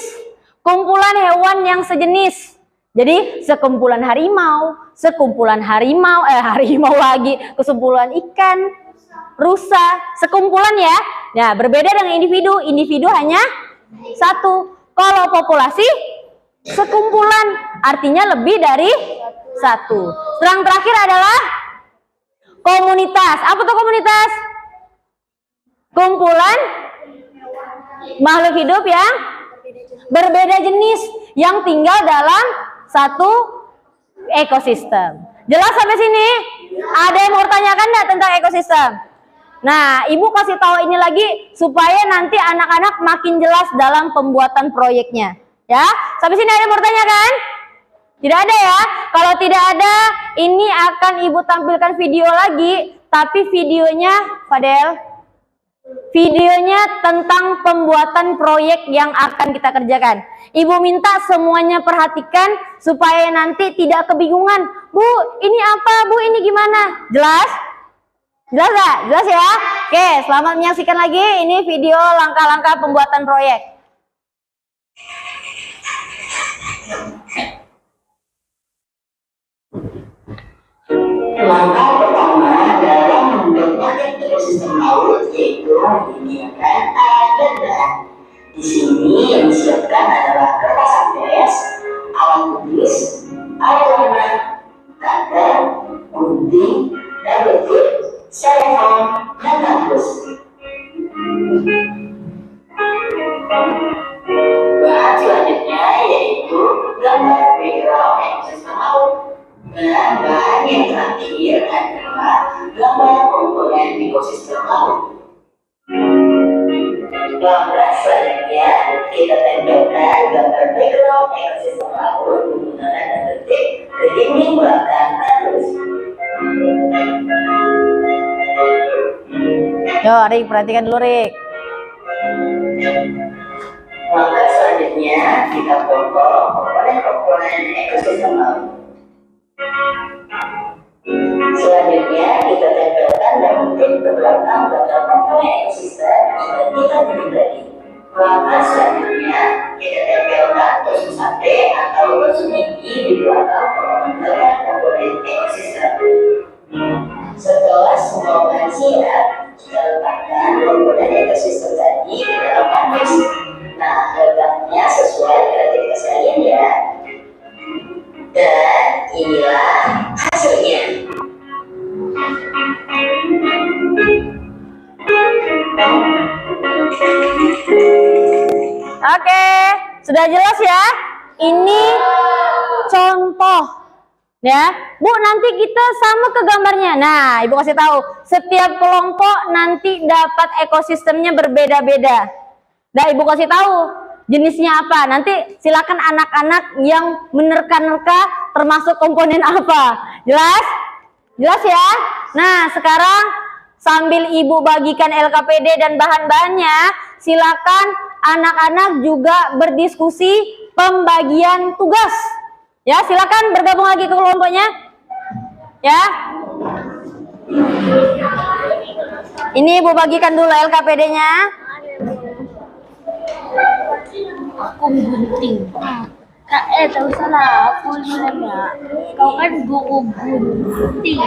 Speaker 1: Kumpulan hewan yang sejenis. Jadi sekumpulan harimau lagi, kesimpulan ikan, rusa, sekumpulan ya. Nah, berbeda dengan individu. Individu hanya satu. Kalau populasi sekumpulan, artinya lebih dari satu. Yang terakhir adalah komunitas. Apa tuh komunitas? Kumpulan makhluk hidup yang berbeda jenis yang tinggal dalam satu ekosistem. Jelas sampai sini? Ada yang mau tanyakan enggak tentang ekosistem? Nah, Ibu kasih tahu ini lagi supaya nanti anak-anak makin jelas dalam pembuatan proyeknya. Ya, sampai sini ada yang mau tanyakan? Tidak ada ya? Kalau tidak ada, ini akan Ibu tampilkan video lagi, tapi videonya, Fadel, videonya tentang pembuatan proyek yang akan kita kerjakan. Ibu minta semuanya perhatikan supaya nanti tidak kebingungan. Bu, ini apa? Bu, ini gimana? Jelas? Jelas gak? Jelas ya? Oke, selamat menyaksikan lagi. Ini video langkah-langkah pembuatan proyek.
Speaker 4: Langkah pertama dalam membentuk ekosistem laut yaitu menyediakan alat dan bahan. Di sini yang disiapkan adalah kertas ABS, alat tulis, air warna, cutter, gunting, double tip, styrofoam, dan kardus. Bahan selanjutnya yaitu gambar background ekosistem laut. Dan bahan yang terakhir adalah gambar komponen ekosistem laut. Langkah selanjutnya kita tempelkan gambar background ekosistem laut menggunakan double tip ke dinding belakang kardus.
Speaker 1: Yo, Rik, perhatikan dulu, Rik.
Speaker 4: Langkah selanjutnya kita foto komponen ekosistem laut. Selanjutnya kita tempelkan double tip ke belakang komponen ekosistem yang kita beri. Langkah selanjutnya kita tempelkan tusuk sate atau tusuk gigi di belakang komponen ekosistem. Setelah semua bahan siap, kita letakkan komponen ekosistem tadi ke dalam kardus. Nah, letaknya sesuai kreativitas kalian ya. Dan inilah hasilnya.
Speaker 1: Oke, sudah jelas ya? Ini contoh. Ya, Bu, nanti kita sama ke gambarnya. Nah, Ibu kasih tahu, setiap kelompok nanti dapat ekosistemnya berbeda-beda. Nah, Ibu kasih tahu jenisnya apa. Nanti silakan anak-anak yang menerka-nerka termasuk komponen apa. Jelas? Jelas ya? Nah, sekarang sambil Ibu bagikan LKPD dan bahan-bahannya, silakan anak-anak juga berdiskusi pembagian tugas. Ya, silakan bergabung lagi ke kelompoknya. Ya. Ini Ibu bagikan dulu LKPD-nya.
Speaker 3: Kak, tak usahlah. Aku bilang ya. Kau kan guru gunting.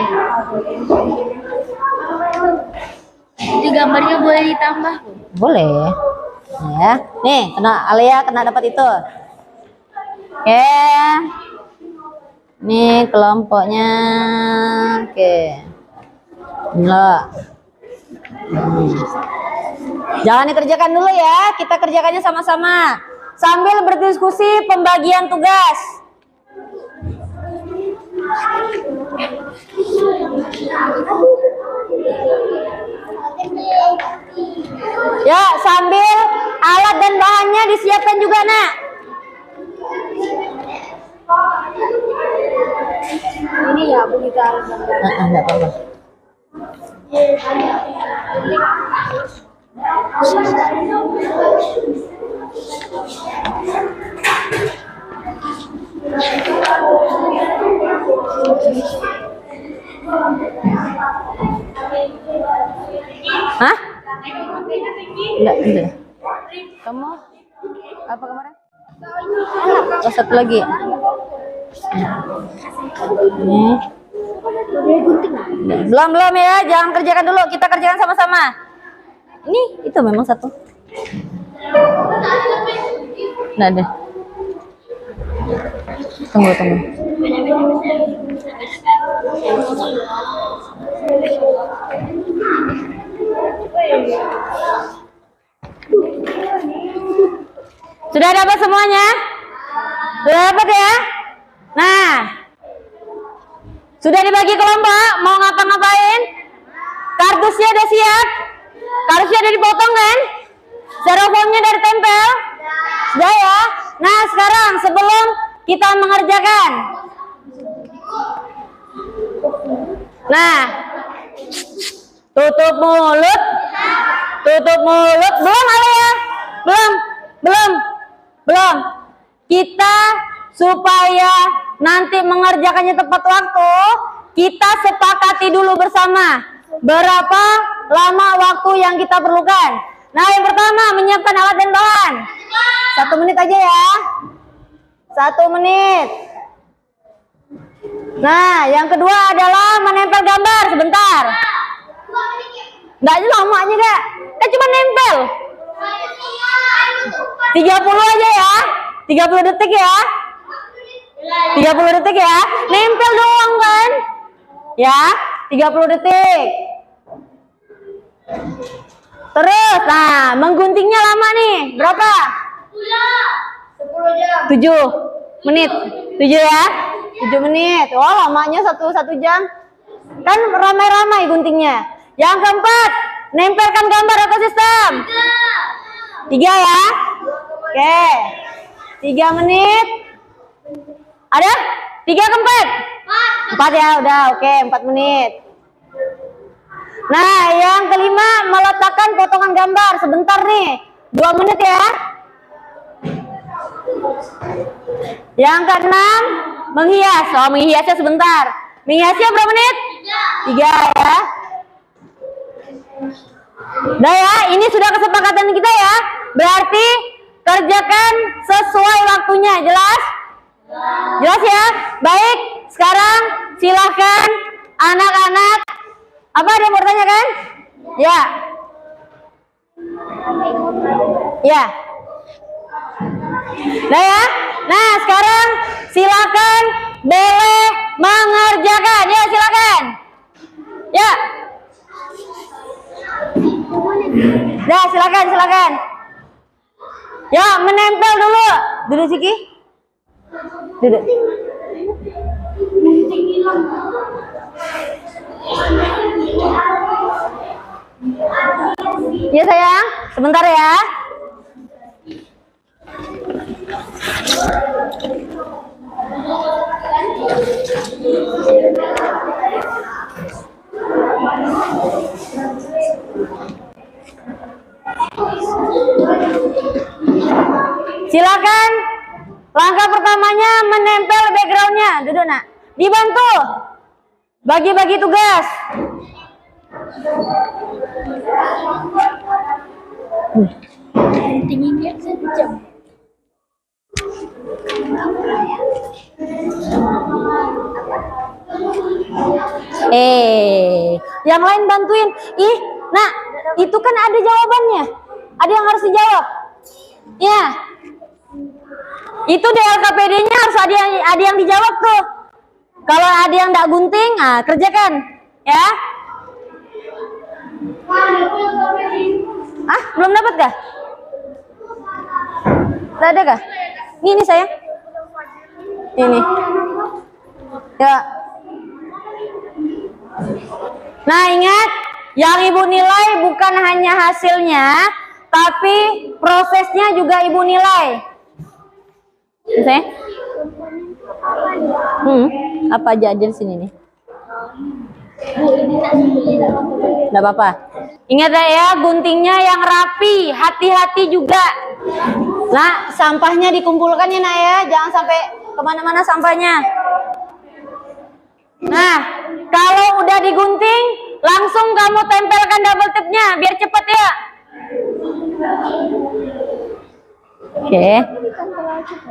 Speaker 3: Jadi gambarnya boleh ditambah.
Speaker 1: Boleh. Ya. Nih, kena Alia kena dapat itu. Oke. Nih kelompoknya. Oke. Enggak. Jangan dikerjakan dulu ya, kita kerjakannya sama-sama sambil berdiskusi pembagian tugas. Ya, sambil alat dan bahannya disiapkan juga, Nak.
Speaker 3: Ini ya, aku kita
Speaker 1: Enggak apa-apa. Hah? Enggak, enggak. Kamu apa kemarin? Oh, satu lagi. Nih. Belum ya, jangan kerjakan dulu, kita kerjakan sama-sama. Ini itu memang satu. Nggak ada. Tunggu. Sudah dapat semuanya? Sudah dapat ya? Nah, sudah dibagi kelompok, mau ngapa-ngapain? Kardusnya udah siap? Kardusnya udah dipotong kan? Styrofoamnya udah ditempel? Sudah ya? Nah, sekarang sebelum kita mengerjakan. Nah, tutup mulut. Tutup mulut. Belum Alia? Belum. Kita supaya nanti mengerjakannya tepat waktu, kita sepakati dulu bersama berapa lama waktu yang kita perlukan. Nah, yang pertama menyiapkan alat dan bahan. 1 menit aja ya. 1 menit. Nah, yang kedua adalah menempel gambar sebentar. Nggak aja lamanya Kak. Kan cuma nempel. 30 aja ya. 30 detik ya. 30 detik ya. Nempel doang kan? Ya, 30 detik. Terus, nah, mengguntingnya lama nih. Berapa? 7 menit. 7 ya? 7 menit. Oh, lamanya 1 jam. Kan ramai-ramai guntingnya. Yang keempat, nempelkan gambar ekosistem. 3 ya? Oke. 3 menit. Ada? 3 ke 4? 4 ya, udah. Oke, 4 menit. Nah, yang kelima, meletakkan potongan gambar. Sebentar nih. 2 menit ya. Yang keenam, menghias. Oh, menghiasnya sebentar. Menghiasnya berapa menit? 3 ya. Udah ya, ini sudah kesepakatan kita ya. Berarti kerjakan sesuai waktunya. Jelas? Jelas ya? Baik, sekarang silahkan anak-anak. Apa ada yang mau bertanya kan? Ya. Ya. Nah ya. Nah, sekarang silakan boleh mengerjakan. Ya, silakan. Ya. Nah, silakan. Ya, menempel dulu. Duduk Siki. Duduk. Ya sayang, sebentar ya. Silakan. Langkah pertamanya menempel backgroundnya. Duduk nak. Dibantu. Bagi-bagi tugas. Tingginya 1 jam. Yang lain bantuin. Ih, nah, itu kan ada jawabannya. Ada yang harus dijawab. Ya. Itu DLKPD-nya harus ada yang dijawab tuh. Kalau ada yang enggak gunting, nah kerjakan, ya. Ah, belum dapat kah? Tidak ada kah? Ini sayang. Ini. Ya. Nah, ingat, yang Ibu nilai bukan hanya hasilnya, tapi prosesnya juga Ibu nilai. Misalnya? Apa aja di sini nih? Nggak apa-apa. Ingat ya, guntingnya yang rapi, hati-hati juga. Nah, sampahnya dikumpulkan ya nak ya, jangan sampai kemana-mana sampahnya. Nah, kalau udah digunting, langsung kamu tempelkan double tipnya biar cepat ya. Oke.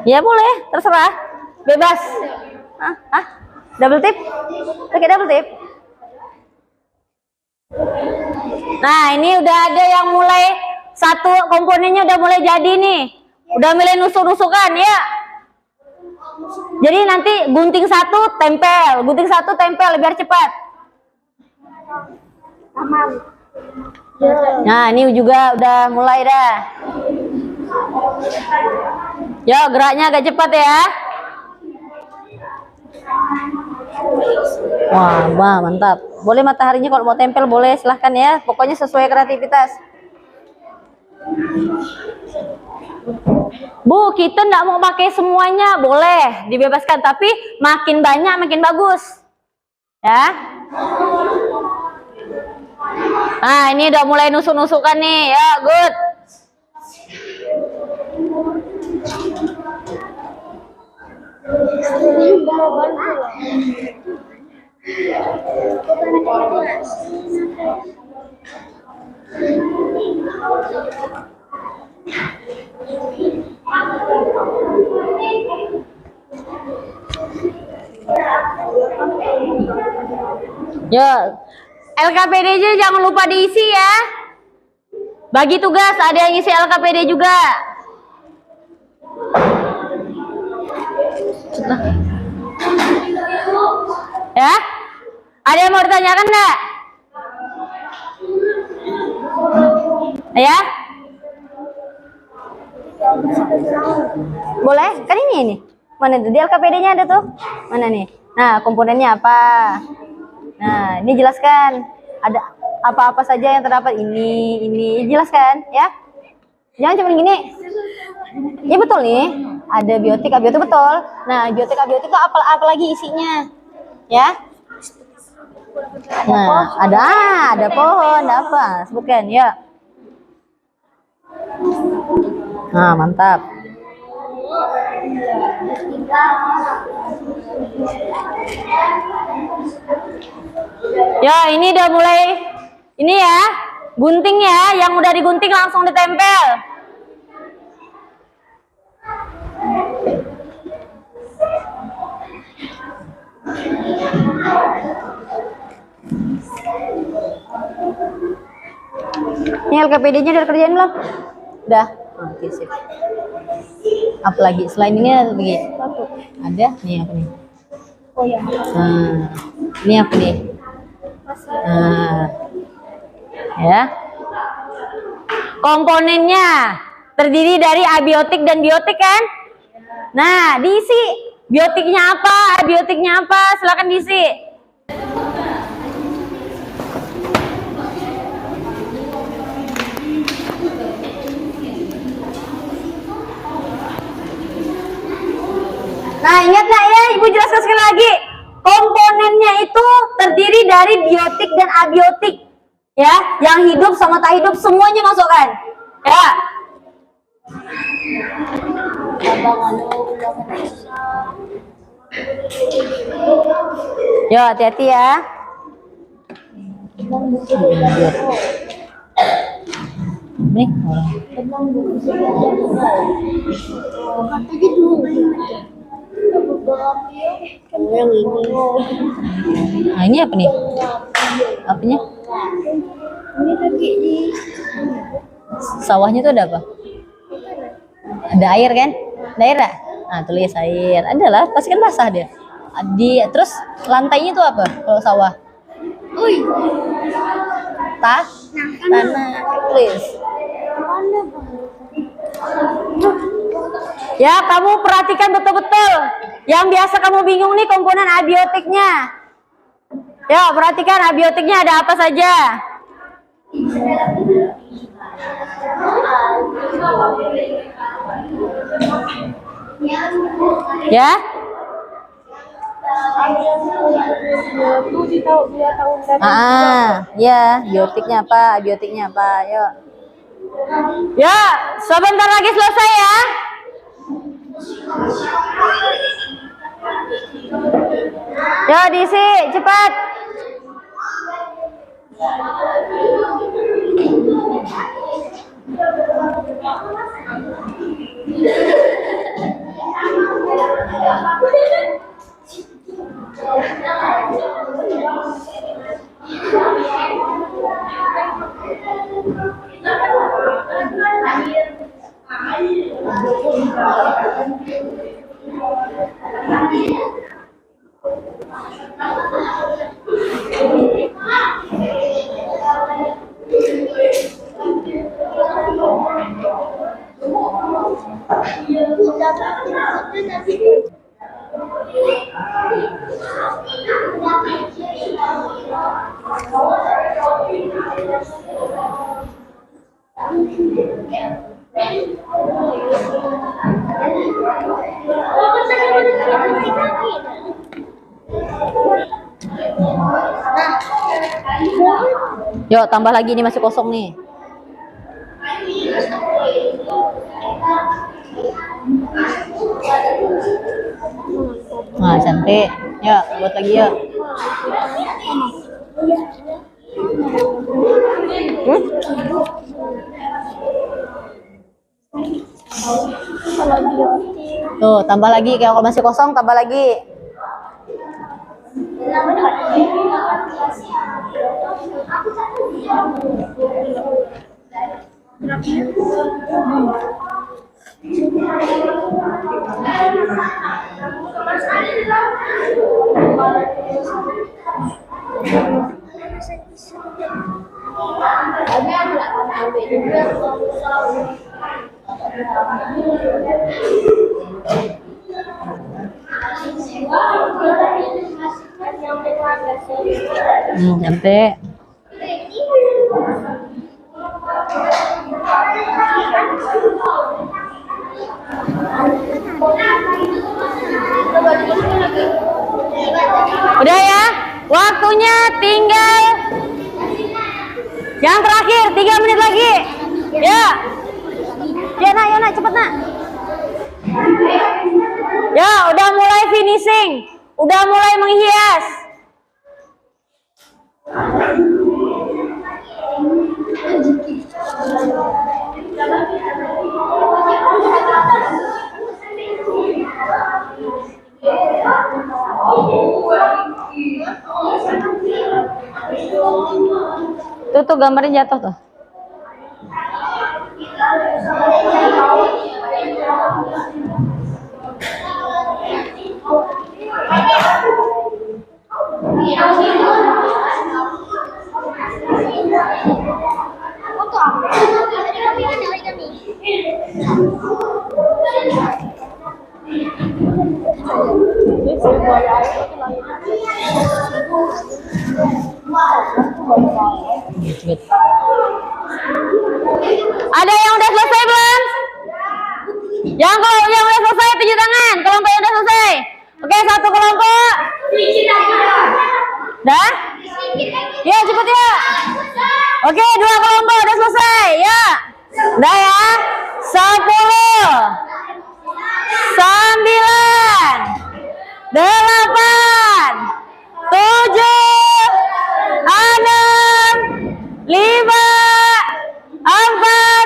Speaker 1: Ya boleh, terserah. Bebas. Double tip? Pakai double tip. Nah, ini udah ada yang mulai, satu komponennya udah mulai jadi nih. Udah mulai nusuk-nusukan ya. Jadi nanti gunting satu tempel, gunting satu tempel biar cepat. Nah, ini juga udah mulai dah. Yo, geraknya agak cepat ya. Wah, mantap. Boleh mataharinya kalau mau tempel boleh, silahkan ya. Pokoknya sesuai kreativitas. Bu, kita nggak mau pakai semuanya, boleh dibebaskan, tapi makin banyak makin bagus, ya. Nah, ini udah mulai nusuk-nusukan nih, ya, good. Ya, LKPD-nya jangan lupa diisi ya. Bagi tugas, ada yang isi LKPD juga. Ya, ada yang mau ditanyakan enggak? Ya, boleh? Kan ini. Mana tuh? Di LKPD-nya ada tuh. Mana nih? Nah, komponennya apa? Nah, ini jelaskan. Ada apa-apa saja yang terdapat ini jelaskan ya. Jangan cuma gini. Ya betul nih. Ada biotik, abiotik betul. Nah, biotik, abiotik itu apa lagi isinya? Ya. Nah, ada pohon, ada apa? Sebutkan ya. Nah, mantap. Ya, ini udah mulai. Ini ya, gunting ya, yang udah digunting langsung ditempel. Ini LKPD-nya udah kerjain belum? Udah. Oke, sip. Apa lagi? Selain ini ada lagi? Ada? Nih apa nih?
Speaker 3: Oh ya.
Speaker 1: Nah, ini apa nih? Nah, ya. Komponennya terdiri dari abiotik dan biotik kan? Nah, diisi. Biotiknya apa? Abiotiknya apa? Silakan diisi. Nah, ingat nggak ya, Ibu jelaskan sekali lagi. Komponennya itu terdiri dari biotik dan abiotik. Ya, yang hidup sama tak hidup semuanya masukkan. Ya. Yo, hati-hati ya. Nih, orang.
Speaker 3: Aja dulu. Yang ini.
Speaker 1: Nah, ini apa nih? Apanya?
Speaker 3: Ini lagi di
Speaker 1: Sawahnya tuh ada apa? Ada air kan? Ada air nggak? Nah, tulis air. Ada lah, pasti kan basah dia. Terus lantainya tuh apa kalau sawah?
Speaker 3: Uy,
Speaker 1: Tanah. Tulis. Ya, kamu perhatikan betul-betul. Yang biasa kamu bingung nih komponen abiotiknya. Ya, perhatikan abiotiknya ada apa saja. Ya. Ya, biotiknya apa? Abiotiknya apa? Yuk. Ya, sebentar lagi selesai ya. Ya, diisi, cepat. Yuk, tambah lagi, ini masih kosong nih. Nah, cantik. Yuk, buat lagi yuk. Tuh, tambah lagi. Kalau masih kosong, tambah lagi. Cantik. Udah ya, waktunya tinggal yang terakhir 3 menit lagi. Ya, ya nak, cepet nak. Ya, udah mulai finishing, udah mulai menghias. Tuh gambarnya jatuh tuh. Ada yang udah selesai belum? Yang udah selesai tunjuk tangan. Kelompok yang udah selesai. Oke, satu kelompok. Dah? Ya, cepet ya. Oke, 2 kelompok udah selesai. Ya. Udah ya. 10, 9, 8, 7, 6, 5, 4,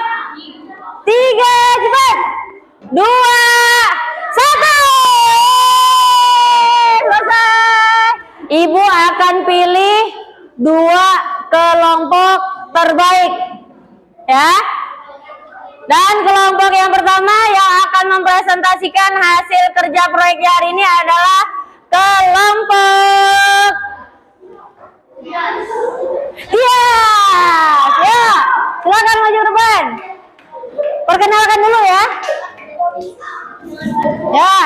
Speaker 1: Dan kelompok yang pertama yang akan mempresentasikan hasil kerja proyeknya hari ini adalah kelompok Tias. Ya, silakan maju ke depan. Perkenalkan dulu ya. Ya,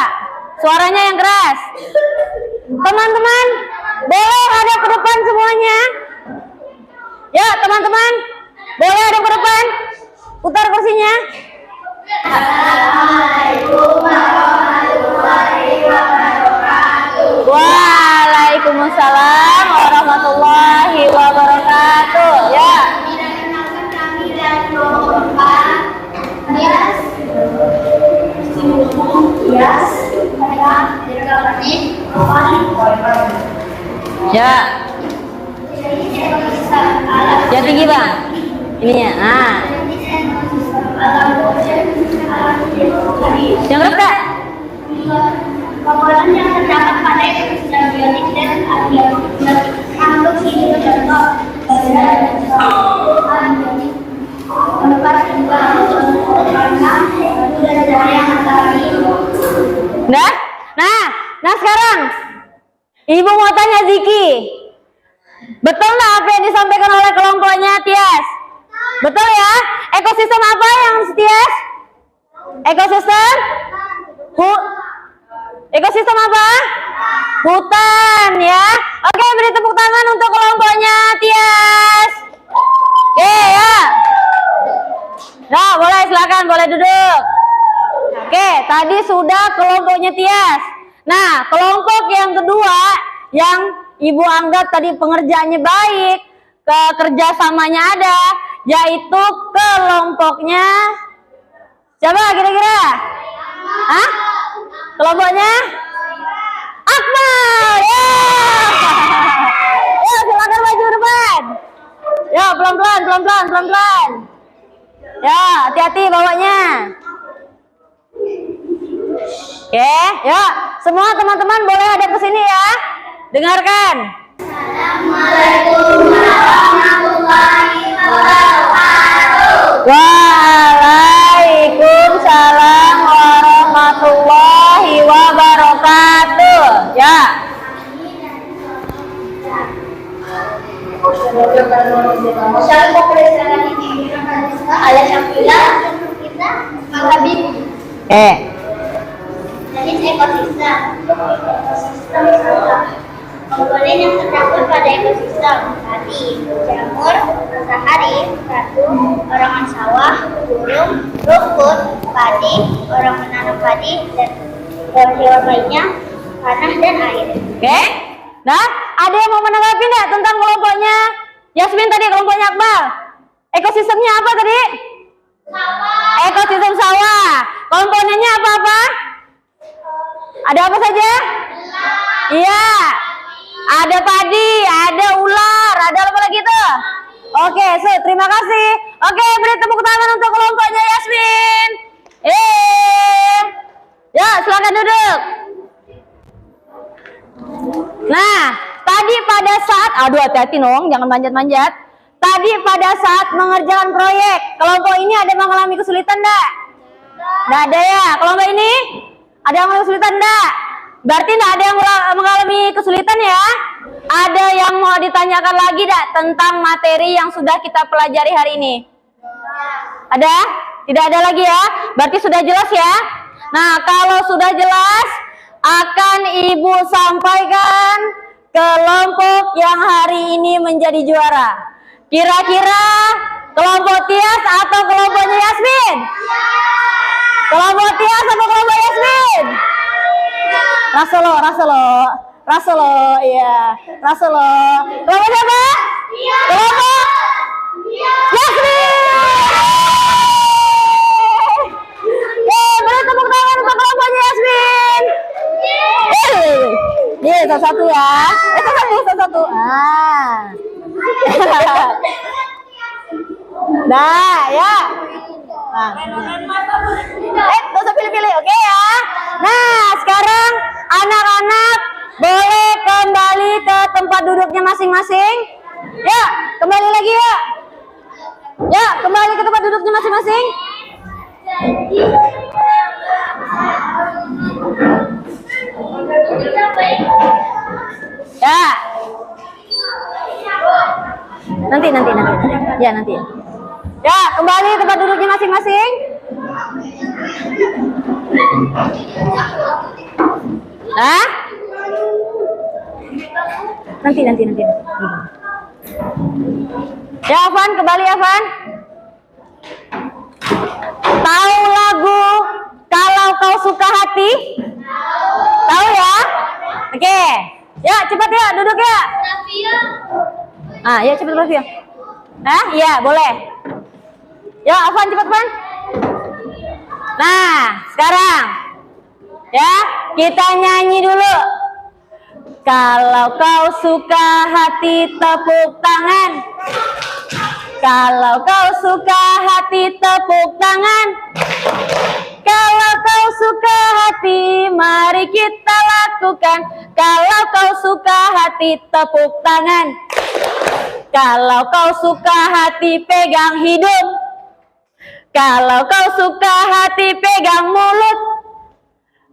Speaker 1: suaranya yang keras. Teman-teman, boleh hadap ke depan semuanya. Ya, teman-teman, boleh hadap ke depan. Putar kursinya. Assalamualaikum warahmatullahi wabarakatuh. Waalaikumsalam warahmatullahi wabarakatuh. Ya. Ya. Yang tinggi bang. Ininya. Ah. Yang rendah.
Speaker 3: Komponen yang terdapat pada ekosistem biotik dan abiotik makhluk hidup contoh
Speaker 1: Nah sekarang Ibu mau tanya Ziki, betul nggak apa yang disampaikan oleh kelompoknya Tias? Betul ya? Ekosistem apa yang Tias? Ekosistem? Ekosistem apa? Hutan ya. Oke, beri tepuk tangan untuk kelompoknya Tias. Oke ya. Nah, boleh silakan, boleh duduk. Oke, tadi sudah kelompoknya Tias. Nah, kelompok yang kedua yang Ibu anggap tadi pengerjaannya baik, kerjasamanya ada, yaitu kelompoknya siapa kira-kira? Hah? Kelompoknya Akmal. Ya. Ya, silakan maju depan. Ya, pelan-pelan. Ya, hati-hati bawanya. Oke, ya. Semua teman-teman boleh hadap ke sini ya. Dengarkan.
Speaker 3: Assalamualaikum warahmatullahi wabarakatuh.
Speaker 1: Waalaikumsalam warahmatullahi wabarakatuh. Ya.
Speaker 3: Jenis ekosistem. Komponen yang terdapat pada ekosistem tadi jamur, matahari, ratu, orangan sawah, burung, rumput, padi, orang menanam padi, dan hewan-hewan lainnya, tanah dan air.
Speaker 1: Oke. Nah, ada yang mau menanggapi enggak tentang kelompoknya Yasmin tadi, kelompoknya Akmal? Ekosistemnya apa tadi?
Speaker 3: Sawah.
Speaker 1: Ekosistem sawah. Komponennya apa-apa? Ada apa saja? Iya. Ada padi, ada ular, ada apa lagi tuh? Oke, terima kasih. Oke, beri tepuk tangan untuk kelompoknya Yasmin. Ya, silakan duduk. Nah, tadi pada saat, aduh hati-hati dong, jangan manjat-manjat. Tadi pada saat mengerjakan proyek, kelompok ini ada yang mengalami kesulitan enggak? Enggak ada ya. Kelompok ini ada yang mengalami kesulitan enggak? Berarti enggak ada yang mengalami kesulitan ya? Ada yang mau ditanyakan lagi enggak tentang materi yang sudah kita pelajari hari ini? Ada? Tidak ada lagi ya? Berarti sudah jelas ya? Nah, kalau sudah jelas, akan Ibu sampaikan kelompok yang hari ini menjadi juara. Kira-kira kelompok Tias atau kelompoknya Yasmin? Kelompok Tias atau kelompok Yasmin? Rasolo, iya. Rasolo. Kelompok siapa? Kelompok Yasmin. Beri tepuk tangan untuk kelompoknya Yasmin. Nih, satu-satu ya. Satu-satu. Nah, ya. Gak usah pilih-pilih, oke ya. Nah, sekarang anak-anak boleh kembali ke tempat duduknya masing-masing. Ya, kembali lagi ya. Ya, kembali ke tempat duduknya masing-masing. Ya. Nanti. Ya, nanti. Ya, kembali tempat duduknya masing-masing. Hah? Nanti. Ya, Afan, kembali Afan. Tahu lagu Kalau Kau Suka Hati? Tahu ya? Oke. Ya, cepat ya, duduk ya. Ya cepat Rafia. Iya, boleh. Ya, Afan cepat, Afan. Nah, sekarang ya, kita nyanyi dulu. Kalau kau suka hati tepuk tangan. Kalau kau suka hati tepuk tangan. Kalau kau suka hati mari kita lakukan. Kalau kau suka hati tepuk tangan. Kalau kau suka hati pegang hidung. Kalau kau suka hati pegang mulut.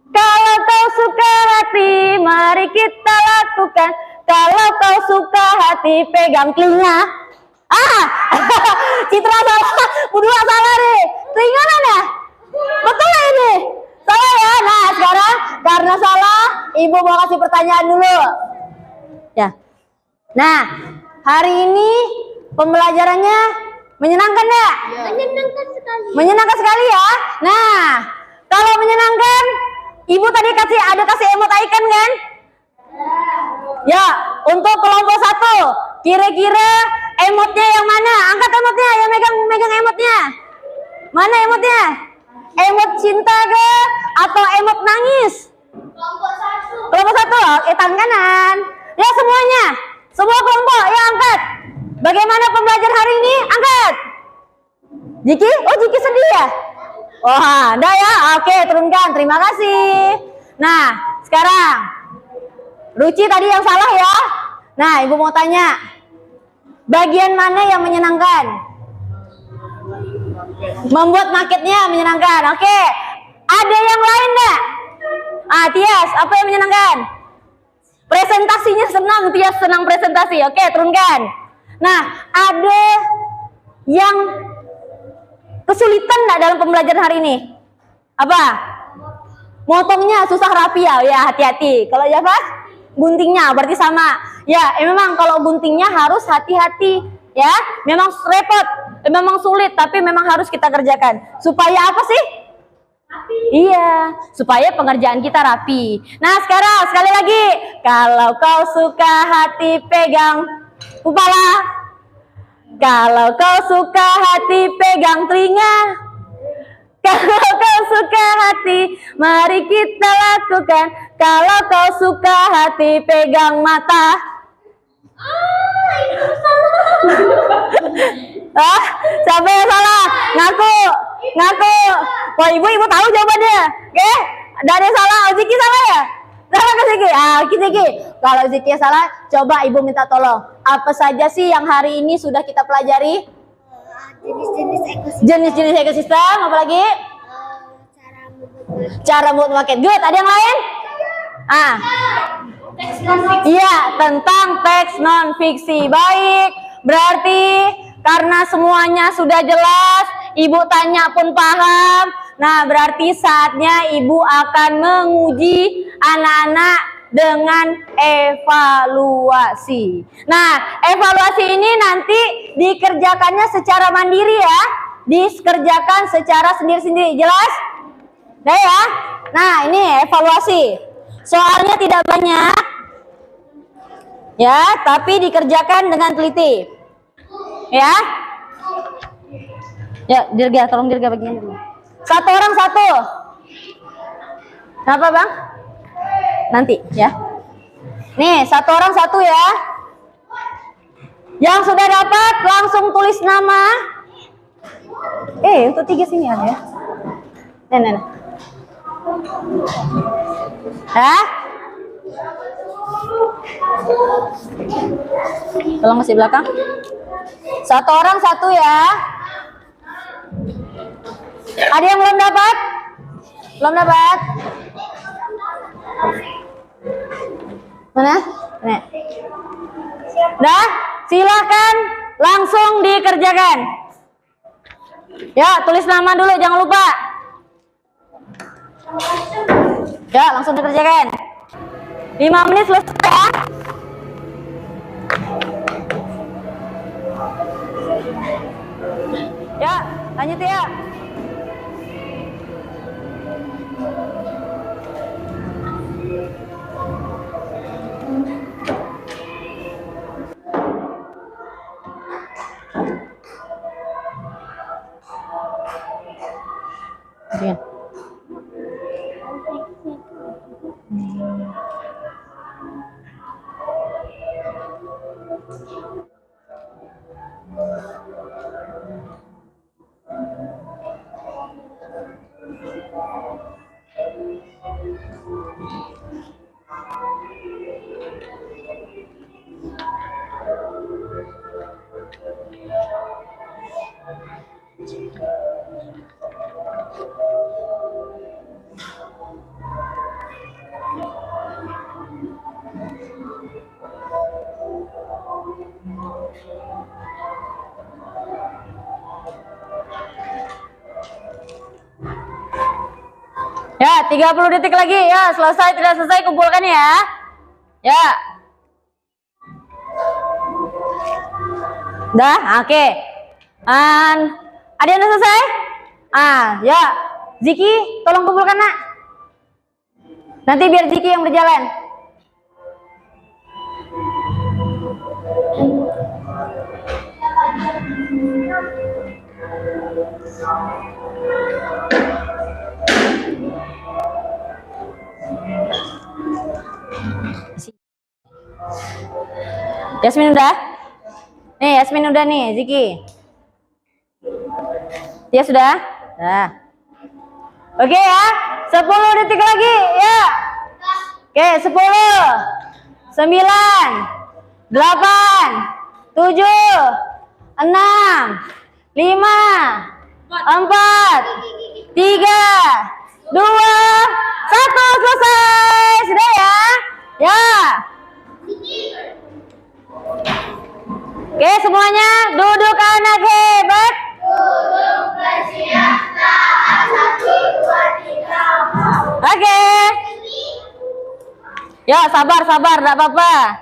Speaker 1: Kalau kau suka hati mari kita lakukan. Kalau kau suka hati pegang telinga. Citra salah, berdua salah nih. Telinga mana? Betul ya ini? Salah ya? Nah sekarang karena salah, ibu mau kasih pertanyaan dulu. Ya. Nah, hari ini pembelajarannya menyenangkan ya?
Speaker 3: Menyenangkan sekali.
Speaker 1: Menyenangkan sekali ya? Nah, kalau menyenangkan, ibu tadi ada kasih emot icon kan? Ya, untuk kelompok 1, kira-kira emotnya yang mana? Angkat emotnya, yang megang emotnya. Mana emotnya? Emot cinta ke? Atau emot nangis? Kelompok 1, oke tangan kanan. Ya semuanya, semua kelompok, ya angkat. Bagaimana pembelajaran hari ini? Angkat. Jiki? Oh Jiki sedih ya? Wah, enggak ya? Oke, turunkan. Terima kasih. Nah, sekarang Ruci tadi yang salah ya. Nah, ibu mau tanya. Bagian mana yang menyenangkan? Membuat marketnya menyenangkan. Oke. Ada yang lain enggak? Tias, apa yang menyenangkan? Presentasinya senang, Tias senang presentasi. Oke, turunkan. Nah, ada yang kesulitan enggak dalam pembelajaran hari ini? Apa? Motongnya susah rapi ya. Ya, hati-hati. Kalau ya, Pak? Guntingnya berarti sama. Ya, memang kalau guntingnya harus hati-hati ya. Memang repot, memang sulit, tapi memang harus kita kerjakan. Supaya apa sih? Rapi. Iya, supaya pengerjaan kita rapi. Nah, sekarang sekali lagi. Kalau kau suka hati pegang kepala. Kalau kau suka hati pegang telinga. Kalau kau suka hati, mari kita lakukan. Kalau kau suka hati, pegang mata.
Speaker 3: Itu salah.
Speaker 1: Siapa yang salah? Ngaku. Wah, ibu tahu jawabannya. Oke? Ada yang salah. Ziki salah ya? Salah ke Ziki? Ziki. Kalau Ziki salah, coba ibu minta tolong. Apa saja sih yang hari ini sudah kita pelajari? Jenis-jenis ekosistem, apa lagi? Cara membuat market. Good, ada yang lain? Iya, tentang teks non fiksi. Baik, berarti karena semuanya sudah jelas, ibu tanya pun paham. Nah, berarti saatnya ibu akan menguji anak-anak dengan evaluasi. Nah, evaluasi ini nanti dikerjakannya secara mandiri ya. Dikerjakan secara sendiri-sendiri. Jelas? Udah ya? Nah, ini evaluasi. Soalnya tidak banyak. Ya, tapi dikerjakan dengan teliti. Ya. Ya, Dirga, tolong Dirga bagian dulu. Satu orang satu. Kenapa, Bang? Nanti ya. Nih, satu orang satu ya. Yang sudah dapat langsung tulis nama. Untuk 3 sini ada ya. Nah. Tolong masih belakang. Satu orang satu ya. Ada yang belum dapat? Belum dapat? Mana? Nih. Dah, silakan langsung dikerjakan. Ya, tulis nama dulu, jangan lupa. Ya, langsung dikerjakan. 5 menit selesai ya. Ya, lanjut ya. Kemudian. Ya, 30 detik lagi. Ya, selesai tidak selesai kumpulkan ya. Ya. Dah, oke. Ada yang udah selesai? Ya. Ziki, tolong kumpulkan, Nak. Nanti biar Ziki yang berjalan. Yasmin udah? Nih, Yasmin udah nih, Ziki. Dia sudah? Nah. Oke ya, 10 detik lagi ya. Oke, 10, 9, 8, 7, 6, 5, 4, 3, 2, 1, selesai. Sudah ya? Ya. Oke, semuanya duduk anak hebat. Duduk bersiap saat 1, 2, 3. Oke. Ya, sabar, enggak apa-apa.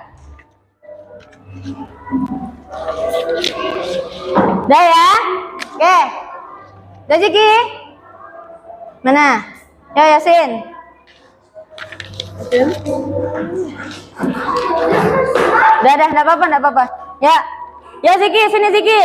Speaker 1: Udah ya? Oke. Udah, Ziki? Mana? Ya, Yasin. Udah, enggak apa-apa. Ya. Ya, Ziki, sini Ziki.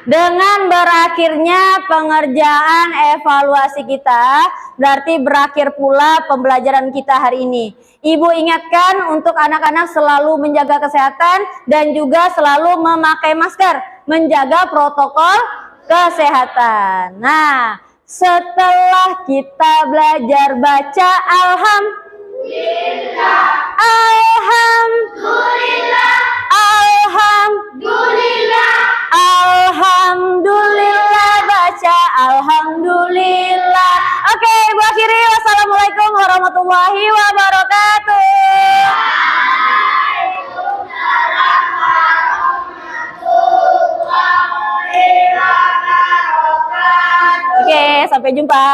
Speaker 1: Dengan berakhirnya pengerjaan evaluasi kita, berarti berakhir pula pembelajaran kita hari ini. Ibu ingatkan untuk anak-anak selalu menjaga kesehatan dan juga selalu memakai masker, menjaga protokol kesehatan. Nah, setelah kita belajar baca alhamdulillah, baca alhamdulillah. Oke, Ibu akhiri. Wassalamualaikum warahmatullahi wabarakatuh. Oke, sampai jumpa.